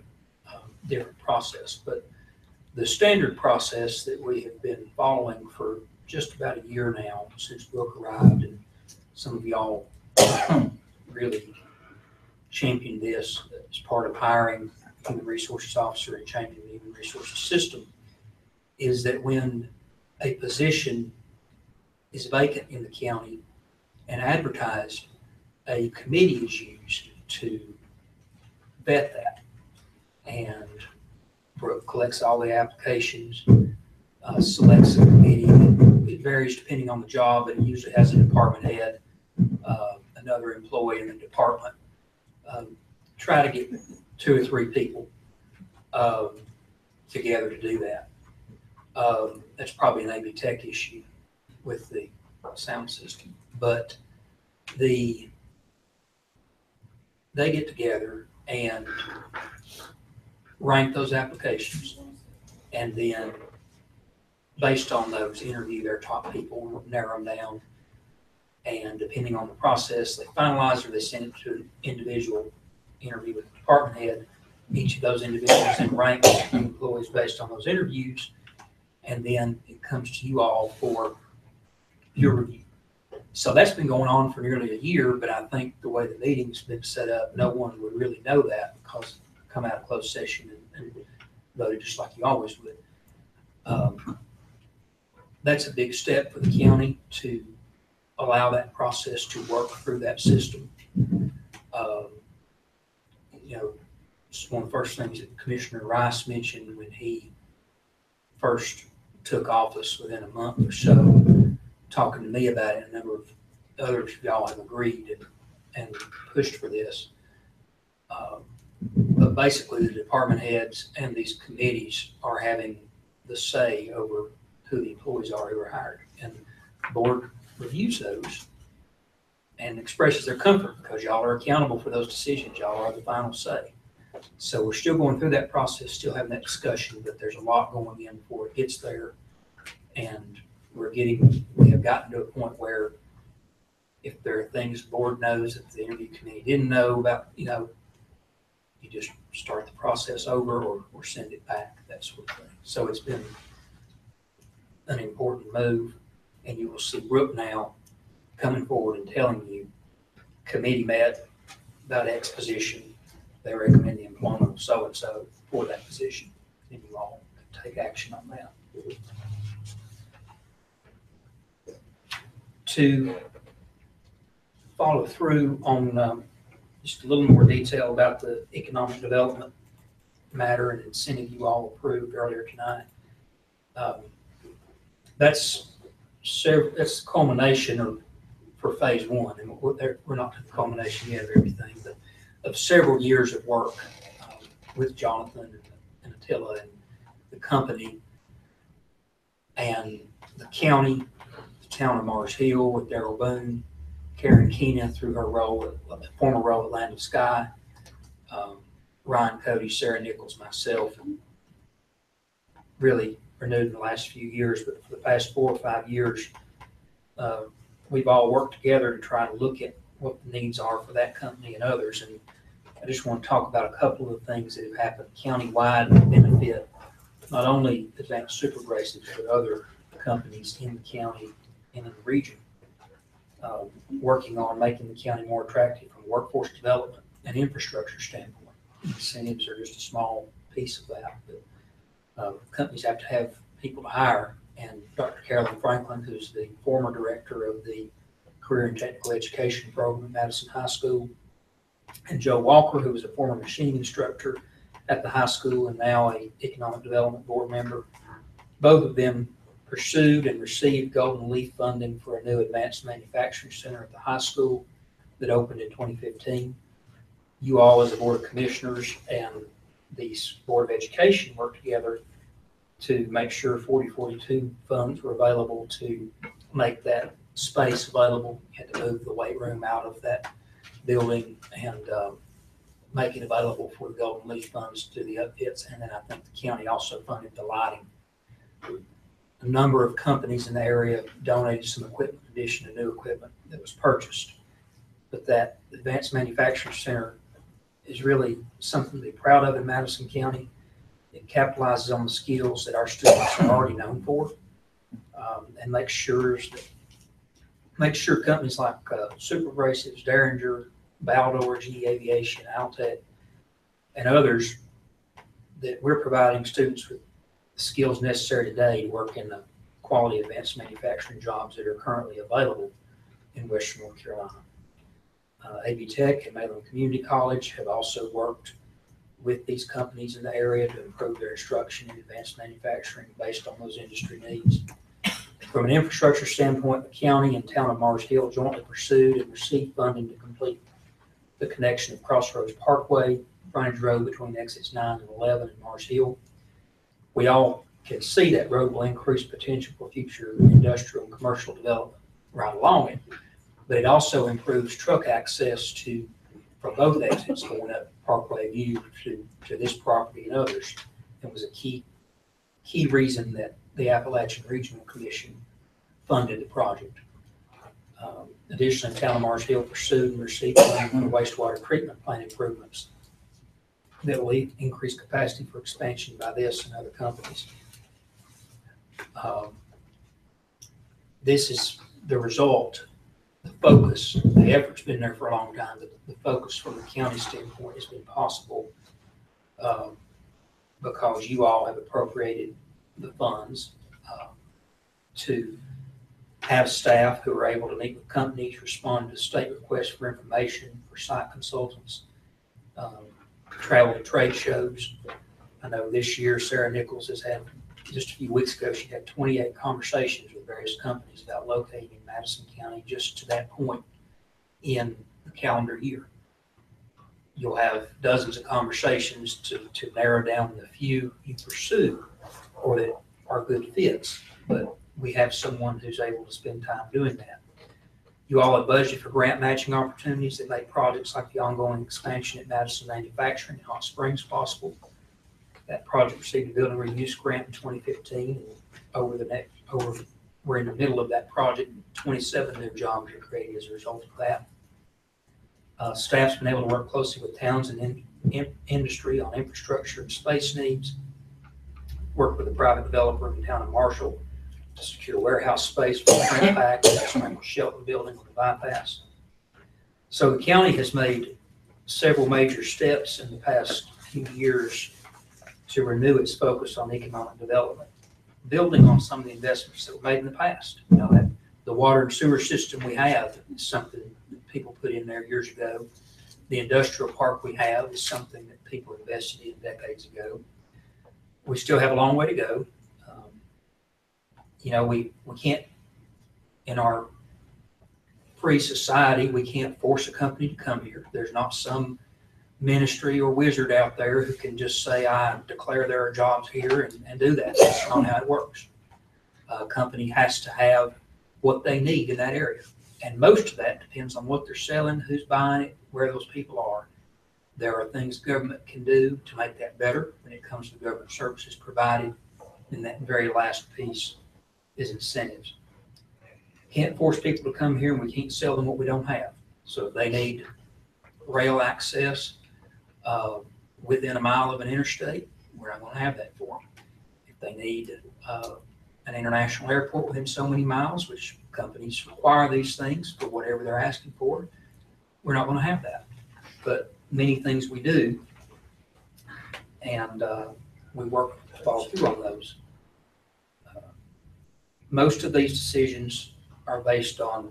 different process. But the standard process that we have been following for just about a year now since Brooke arrived, and some of y'all really championed this as part of hiring a human resources officer and changing the human resources system, is that when a position is vacant in the county and advertised, a committee is used to vet that. And Brooke collects all the applications, selects a committee. It varies depending on the job, but it usually has a department head, another employee in the department, try to get 2 or 3 people together to do that. That's probably an AV Tech issue with the sound system, but they get together and rank those applications, and then based on those, interview their top people, narrow them down, and depending on the process, they finalize or they send it to an individual interview with the department head. Each of those individuals then ranks employees based on those interviews, and then it comes to you all for your review. So that's been going on for nearly a year, but I think the way the meeting's been set up, no one would really know that because come out of closed session and voted just like you always would. That's a big step for the county to allow that process to work through that system. It's one of the first things that Commissioner Rice mentioned when he first took office within a month or so, talking to me about it. A number of others of y'all have agreed and pushed for this. But basically the department heads and these committees are having the say over who the employees are who are hired. And the board reviews those and expresses their comfort because y'all are accountable for those decisions. Y'all are the final say. So we're still going through that process, still having that discussion, but there's a lot going in before it gets there. And we have gotten to a point where if there are things the board knows that the interview committee didn't know about, you just start the process over or send it back, that sort of thing. So it's been an important move, and you will see Brooke now coming forward and telling you, committee met about X position, they recommend the employment of so-and-so for that position, and you all can take action on that. To follow through on just a little more detail about the economic development matter and incentive you all approved earlier tonight. That's the culmination for phase 1, and we're not to the culmination yet of everything, but of several years of work with Jonathan and Attila and the company and the county, the town of Mars Hill with Daryl Boone, Karen Keena through her former role at Land of Sky, Ryan Cody, Sarah Nichols, myself, and really renewed in the last few years, but for the past 4 or 5 years, we've all worked together to try to look at what the needs are for that company and others. And I just want to talk about a couple of things that have happened countywide that benefit not only Advanced Supergraces, but other companies in the county and in the region, working on making the county more attractive from a workforce development and infrastructure standpoint. Incentives are just a small piece of that, but companies have to have people to hire. And Dr. Carolyn Franklin, who's the former director of the Career and Technical Education program at Madison High School, and Joe Walker, who was a former machining instructor at the high school and now an economic development board member. Both of them pursued and received Golden Leaf funding for a new advanced manufacturing center at the high school that opened in 2015. You all as a board of commissioners and the Board of Education worked together to make sure 4042 funds were available to make that space available. You had to move the weight room out of that building and make it available for the Golden Leaf funds to do the upfits. And then I think the county also funded the lighting. A number of companies in the area donated some equipment, in addition to new equipment that was purchased. But that advanced manufacturing center is really something to be proud of in Madison County. It capitalizes on the skills that our students are already known for, and makes sure companies like Super Abrasives, Derringer, Baldor, GE Aviation, Altec, and others, that we're providing students with the skills necessary today to work in the quality advanced manufacturing jobs that are currently available in Western North Carolina. AV Tech and Mainland Community College have also worked with these companies in the area to improve their instruction in advanced manufacturing based on those industry needs. From an infrastructure standpoint, the county and town of Mars Hill jointly pursued and received funding to complete the connection of Crossroads Parkway, frontage road between exits 9 and 11 in Mars Hill. We all can see that road will increase potential for future industrial and commercial development right along it, but it also improves truck access from both exits going up Parkway View to this property and others. It was a key reason that the Appalachian Regional Commission funded the project. Additionally, Town of Mars Hill pursued and received money for wastewater treatment plant improvements that will increase capacity for expansion by this and other companies. This is the result, the focus, the effort's been there for a long time, but the focus from the county standpoint has been possible because you all have appropriated the funds to have staff who are able to meet with companies, respond to state requests for information, for site consultants, travel to trade shows. I know this year Sarah Nichols has had, just a few weeks ago, she had 28 conversations with various companies about locating in Madison County just to that point in the calendar year. You'll have dozens of conversations to narrow down the few you pursue or that are good fits, but we have someone who's able to spend time doing that. You all have budgeted for grant matching opportunities that make projects like the ongoing expansion at Madison Manufacturing in Hot Springs possible. That project received a building reuse grant in 2015. We're in the middle of that project. 27 new jobs are created as a result of that. Staff's been able to work closely with towns and industry on infrastructure and space needs. Work with a private developer in the town of Marshall to secure warehouse space for the print pack and the Shelton building on the bypass. So the county has made several major steps in the past few years to renew its focus on economic development, building on some of the investments that were made in the past. You know, that the water and sewer system we have is something that people put in there years ago. The industrial park we have is something that people invested in decades ago. We still have a long way to go. We can't, in our free society, we can't force a company to come here. There's not some ministry or wizard out there who can just say, I declare there are jobs here and do that. That's not how it works. A company has to have what they need in that area. And most of that depends on what they're selling, who's buying it, where those people are. There are things government can do to make that better when it comes to government services provided. And that very last piece is incentives. Can't force people to come here and we can't sell them what we don't have. So if they need rail access within a mile of an interstate, we're not going to have that for them. If they need an international airport within so many miles, which companies require these things for whatever they're asking for, we're not going to have that. But many things we do, and we work to follow through on those. Most of these decisions are based on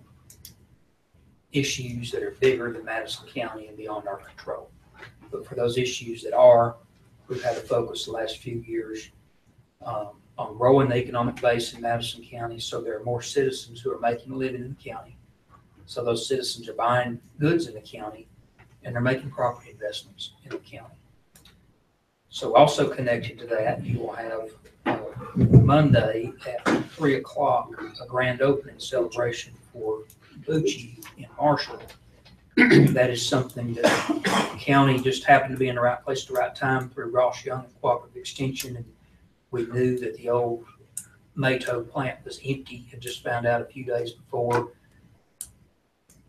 issues that are bigger than Madison County and beyond our control. But for those issues that are, we've had a focus the last few years on growing the economic base in Madison County so there are more citizens who are making a living in the county. So those citizens are buying goods in the county and they're making property investments in the county. So also connected to that, you will have Monday at 3 o'clock, a grand opening celebration for Bucci in Marshall. That is something that the county just happened to be in the right place at the right time through Ross Young and Cooperative Extension. And we knew that the old Mato plant was empty. Had just found out a few days before.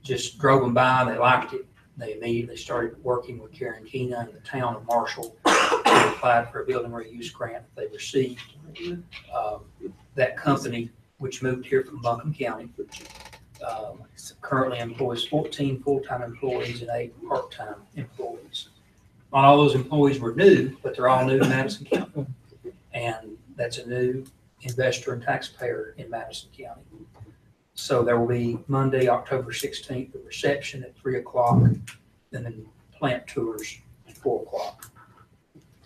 Just drove them by, they liked it. They immediately started working with Karen Keena and the town of Marshall. They applied for a building reuse grant they received. That company, which moved here from Buncombe County, currently employs 14 full-time employees and 8 part-time employees. Not all those employees were new, but they're all new to Madison County. And that's a new investor and taxpayer in Madison County. So there will be Monday, October 16th, the reception at 3 o'clock, and then plant tours at 4 o'clock.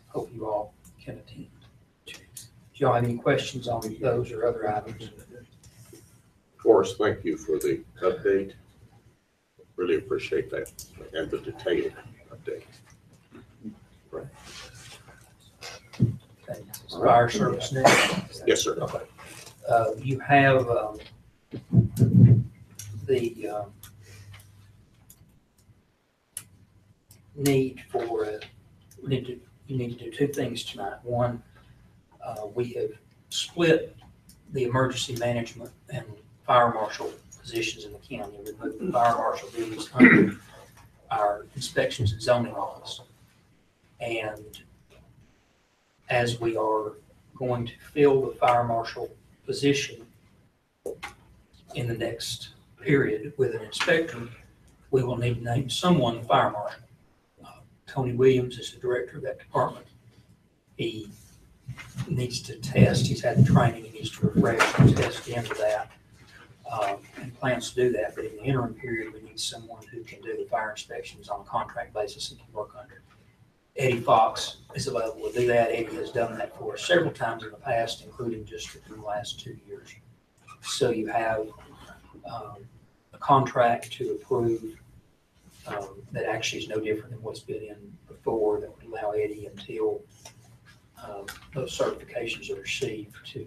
Hope you all can attend. Do y'all have any questions on those or other items? Forrest, thank you for the update. Really appreciate that and the detailed update. Okay, Fire service next. Yes, sir. Okay. You have the need for, you need to do two things tonight. One, we have split the emergency management and fire marshal positions in the county. We moved the fire marshal duties under our inspections and zoning office. And as we are going to fill the fire marshal position in the next period with an inspector, we will need to name someone fire marshal. Tony Williams is the director of that department. He needs to test, he's had the training, he needs to refresh and test into that, and plans to do that. But in the interim period, we need someone who can do the fire inspections on a contract basis and can work under. Eddie Fox is available to do that. Eddie has done that for us several times in the past, including just within the last 2 years. So you have a contract to approve that actually is no different than what's been in before, that would allow Eddie until those certifications are received to,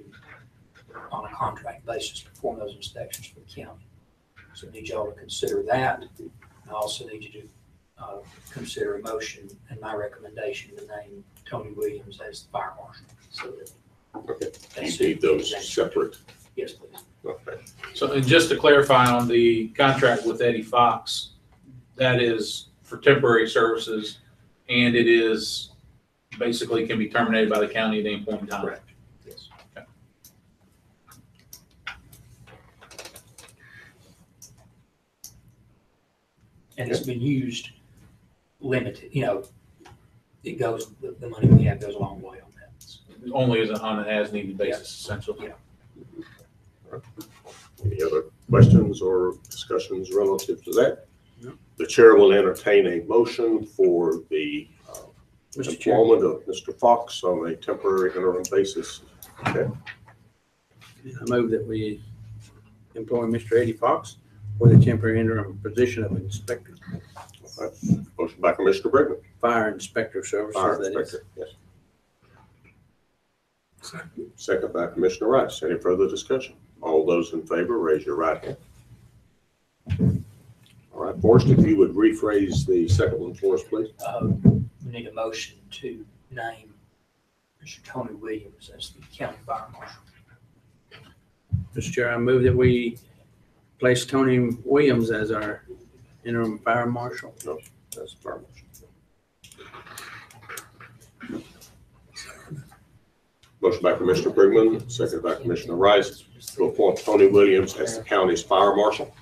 on a contract basis, perform those inspections for the county. So I need y'all to consider that. I also need you to consider a motion and my recommendation to name Tony Williams as the fire marshal. So that You need those separate. Yes, please. Okay. So, and just to clarify on the contract with Eddie Fox, that is for temporary services, and it is basically can be terminated by the county at any point in time. Correct. Yes. Okay. And it's been used limited, it goes, the money we have goes a long way on that. Only as on an as-needed basis, essentially. Yeah. Any other questions or discussions relative to that? No. The chair will entertain a motion for the Mr. Chair, employment of Mr. Fox on a temporary interim basis. Okay. I move that we employ Mr. Eddie Fox for the temporary interim position of inspector, All right. Motion by Commissioner Brickman. fire inspector services, Fire that is. inspector, yes. Second by Commissioner Rice. Any further discussion? All those in favor, raise your right hand. All right, Forrest, if you would rephrase the second one for us, please. We need a motion to name Mr. Tony Williams as the county fire marshal. Mr. Chair, I move that we place Tony Williams as our interim fire marshal. No, that's fire marshal. Motion by Commissioner Brickman, second by Commissioner Rice, to appoint Tony Williams as the county's fire marshal.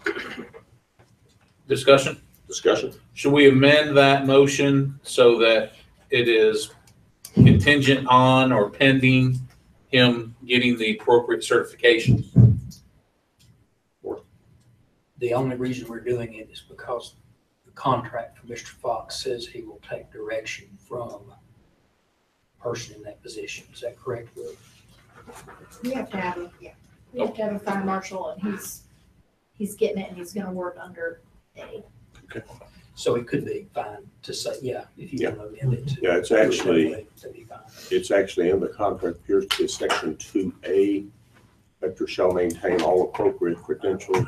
Discussion? Discussion? Should we amend that motion so that it is contingent on or pending him getting the appropriate certifications? The only reason we're doing it is because the contract for Mr. Fox says he will take direction from a person in that position. Is that correct, Will? We have to have a fire marshal, and he's getting it, and he's gonna work under Eddie. So it could be fine to say, if you want to amend it to. Yeah, it's actually, That'd be fine. it's actually in the contract, appears to be section 2A. Inspector shall maintain all appropriate credentials.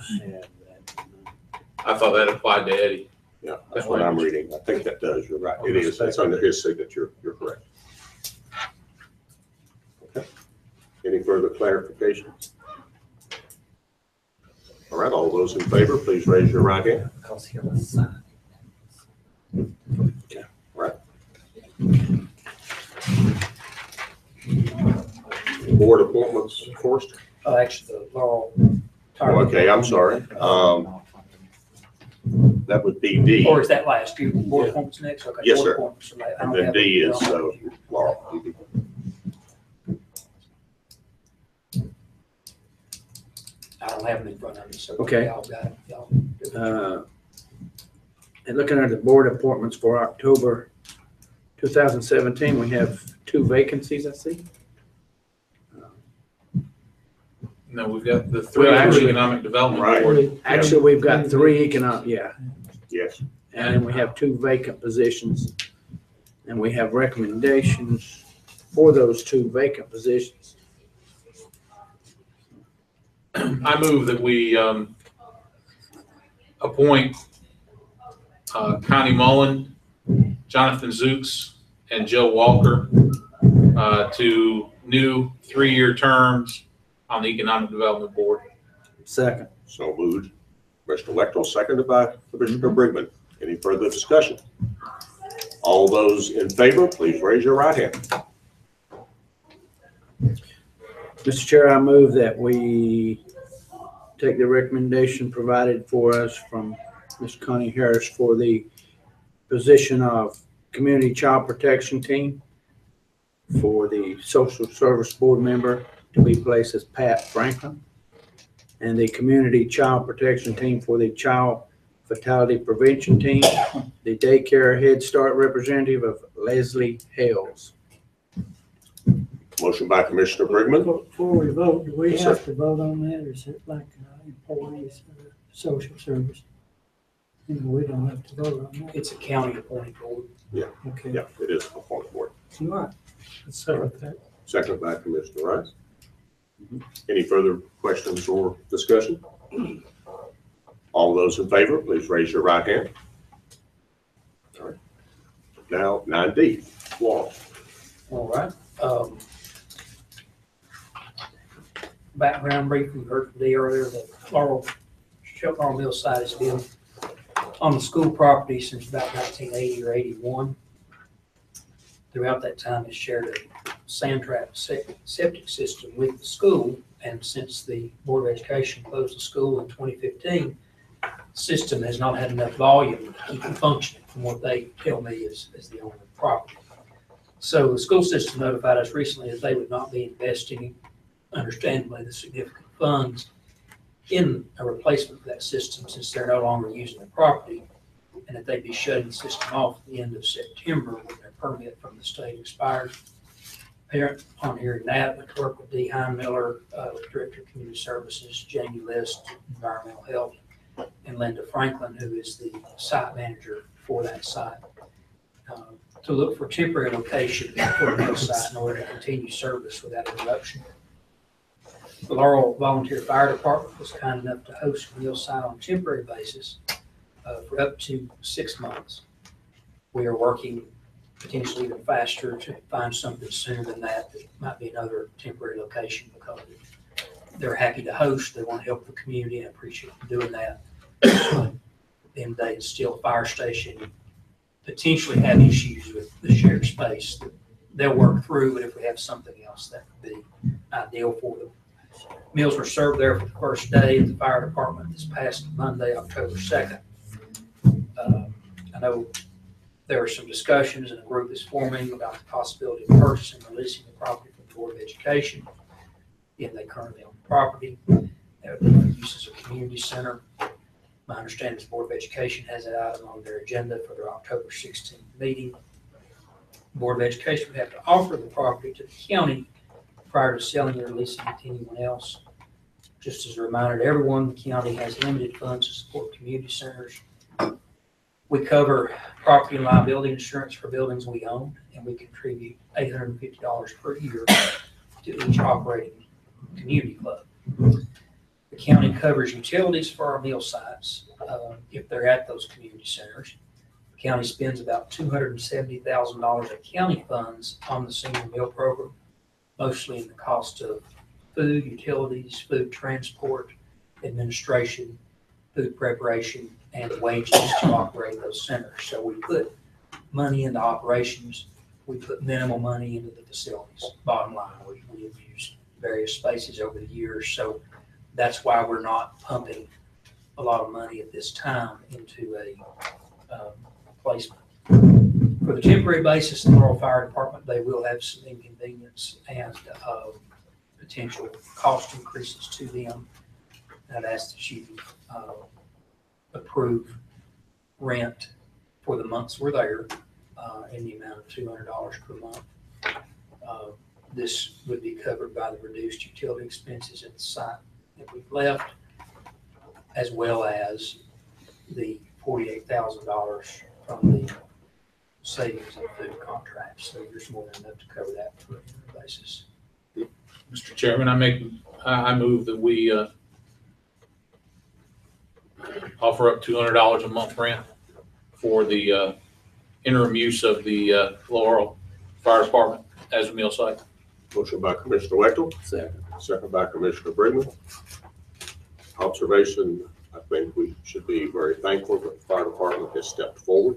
I thought that applied to Eddie. Yeah, that's what I'm reading. I think that does. You're right. It is. It's under his signature. You're correct. Okay. Any further clarifications? All right, all those in favor, please raise your right hand. Because he'll assign. Okay. All right. Board appointments, Forrest? Actually, Laurel. Okay, I'm sorry. That would be D. Or is that last year? Board appointments next? Okay. Yes, board sir. appointments are last. I And don't then have D it. is Laurel. I don't have them in front of me, so. Okay. Y'all got it. Y'all do it. And looking at the board appointments for October 2017, we have 2 vacancies, I see. No, we've got the 3 Well, actually- economic development Right. board. Actually, we've got 3 economic, Yes. And then we have 2 vacant positions. And we have recommendations for those 2 vacant positions. I move that we appoint Connie Mullen, Jonathan Zooks, and Joe Walker to new 3-year terms on the Economic Development Board. Second. So moved. Commissioner Wechtel, seconded by Commissioner Brigman. Any further discussion? All those in favor, please raise your right hand. Mr. Chair, I move that we take the recommendation provided for us from Ms. Connie Harris for the position of Community Child Protection Team for the Social Service Board member to be placed as Pat Franklin, and the Community Child Protection Team for the Child Fatality Prevention Team, the Daycare Head Start representative of Leslie Hales. Motion by Commissioner Brigman. Before we vote, do we Yes, have to vote on that, or is it like employees of the social service? You know, we don't have to vote on that. It's a county appointed board. Okay. Yeah, it is a point board. All right. Let's start that. Seconded by Commissioner Rice. Any further questions or discussion? All those in favor, please raise your right hand. All right. Now, 9D, Law. All right. Background brief, we heard from Dee earlier that Laurel Mill site has been on the school property since about 1980 or 81. Throughout that time, it's shared a sand trap septic system with the school, and since the Board of Education closed the school in 2015, the system has not had enough volume to keep it functioning, from what they tell me is the owner of the property. So the school system notified us recently that they would not be investing, understandably, the significant funds in a replacement for that system since they're no longer using the property, and that they'd be shutting the system off at the end of September when their permit from the state expired. Parent, on hearing that, went to work with Dee Heinmuller, Director of Community Services, Jamie List, Environmental Health, and Linda Franklin, who is the site manager for that site, to look for temporary location for the mill site in order to continue service without interruption. The Laurel Volunteer Fire Department was kind enough to host the mill site on a temporary basis for up to 6 months. We are working potentially even faster to find something sooner than that. That might be another temporary location because they're happy to host. They want to help the community and appreciate them doing that. At the end of the day, it's still a fire station. Potentially have issues with the shared space that they'll work through, but if we have something else, that would be ideal for them. Meals were served there for the first day at the fire department this past Monday, October 2nd. I know there were some discussions and a group is forming about the possibility of purchasing and leasing the property from the Board of Education. If they currently own the property, there would be uses of community center. My understanding is the Board of Education has that item on their agenda for their October 16th meeting. The Board of Education would have to offer the property to the county prior to selling or leasing it to anyone else. Just as a reminder to everyone, the county has limited funds to support community centers. We cover property and liability insurance for buildings we own, and we contribute $850 per year to each operating community club. The county covers utilities for our meal sites if they're at those community centers. The county spends about $270,000 of county funds on the senior meal program, mostly in the cost of food, utilities, food transport, administration, food preparation, and wages to operate those centers. So we put money into operations. We put minimal money into the facilities. Bottom line, we have used various spaces over the years. So that's why we're not pumping a lot of money at this time into a placement. For the temporary basis in the Laurel Fire Department, they will have some inconvenience and potential cost increases to them. I'd ask that you approve rent for the months we're there in the amount of $200 per month. This would be covered by the reduced utility expenses at the site that we've left, as well as the $48,000 from the savings of food contracts. So there's more than enough to cover that for a basis. Mr. Chairman, I move that we offer up $200 a month rent for the interim use of the Laurel Fire Department as a meal site. Motion by Commissioner Wechtel, second by Commissioner Brigman. Observation, I think we should be very thankful that the fire department has stepped forward.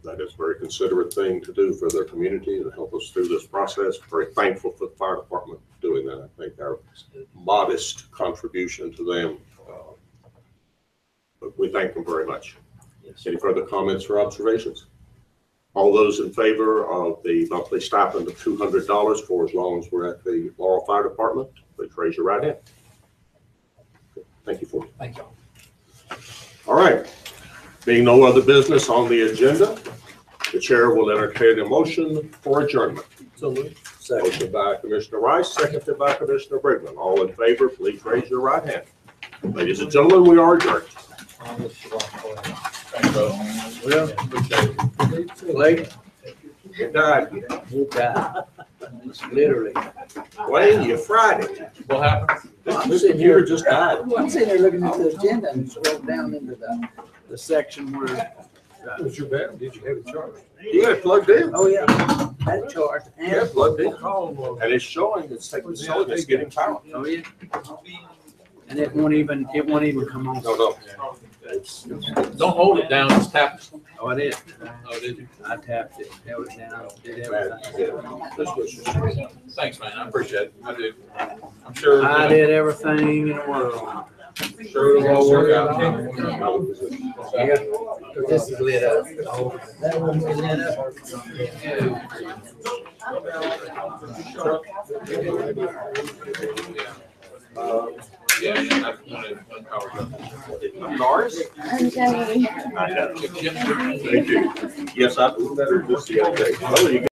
That is a very considerate thing to do for their community and help us through this process. Very thankful for the fire department doing that. I think our modest contribution to them, but we thank them very much. Any further comments or observations? All those in favor of the monthly stipend of $200 for as long as we're at the Laurel Fire Department, please raise your right hand. Thank you for it. Thank you. All right. Being no other business on the agenda, the chair will entertain a motion for adjournment. So moved. Motion by Commissioner Rice, seconded by Commissioner Brigman. All in favor, please raise your right hand. Ladies and gentlemen, we are adjourned. Thanks, bro. Well, Appreciate it. Blake, Good night. you got, literally. Wayne, you fried it. What happened? This computer just died. I'm sitting there looking at the agenda and scrolled down into the section where, Was your bad? Did you have it charged? You had it plugged in. oh yeah, that chart Yeah, and, plugged in. Call And it's showing, it's getting power. oh yeah. And it won't even come on. No, no. Don't hold it down, just tap it. Oh, it is. Oh, did you? I tapped it, held it down, did everything. Thanks, man. I appreciate it. I do. I'm sure. I did everything in the world. Sure it'll all work out. Yeah, this is lit up. That one is lit up. Yeah, that's when power goes. Lars? I'm Donny. Thank you. Yes, I do better just the other day. Oh, you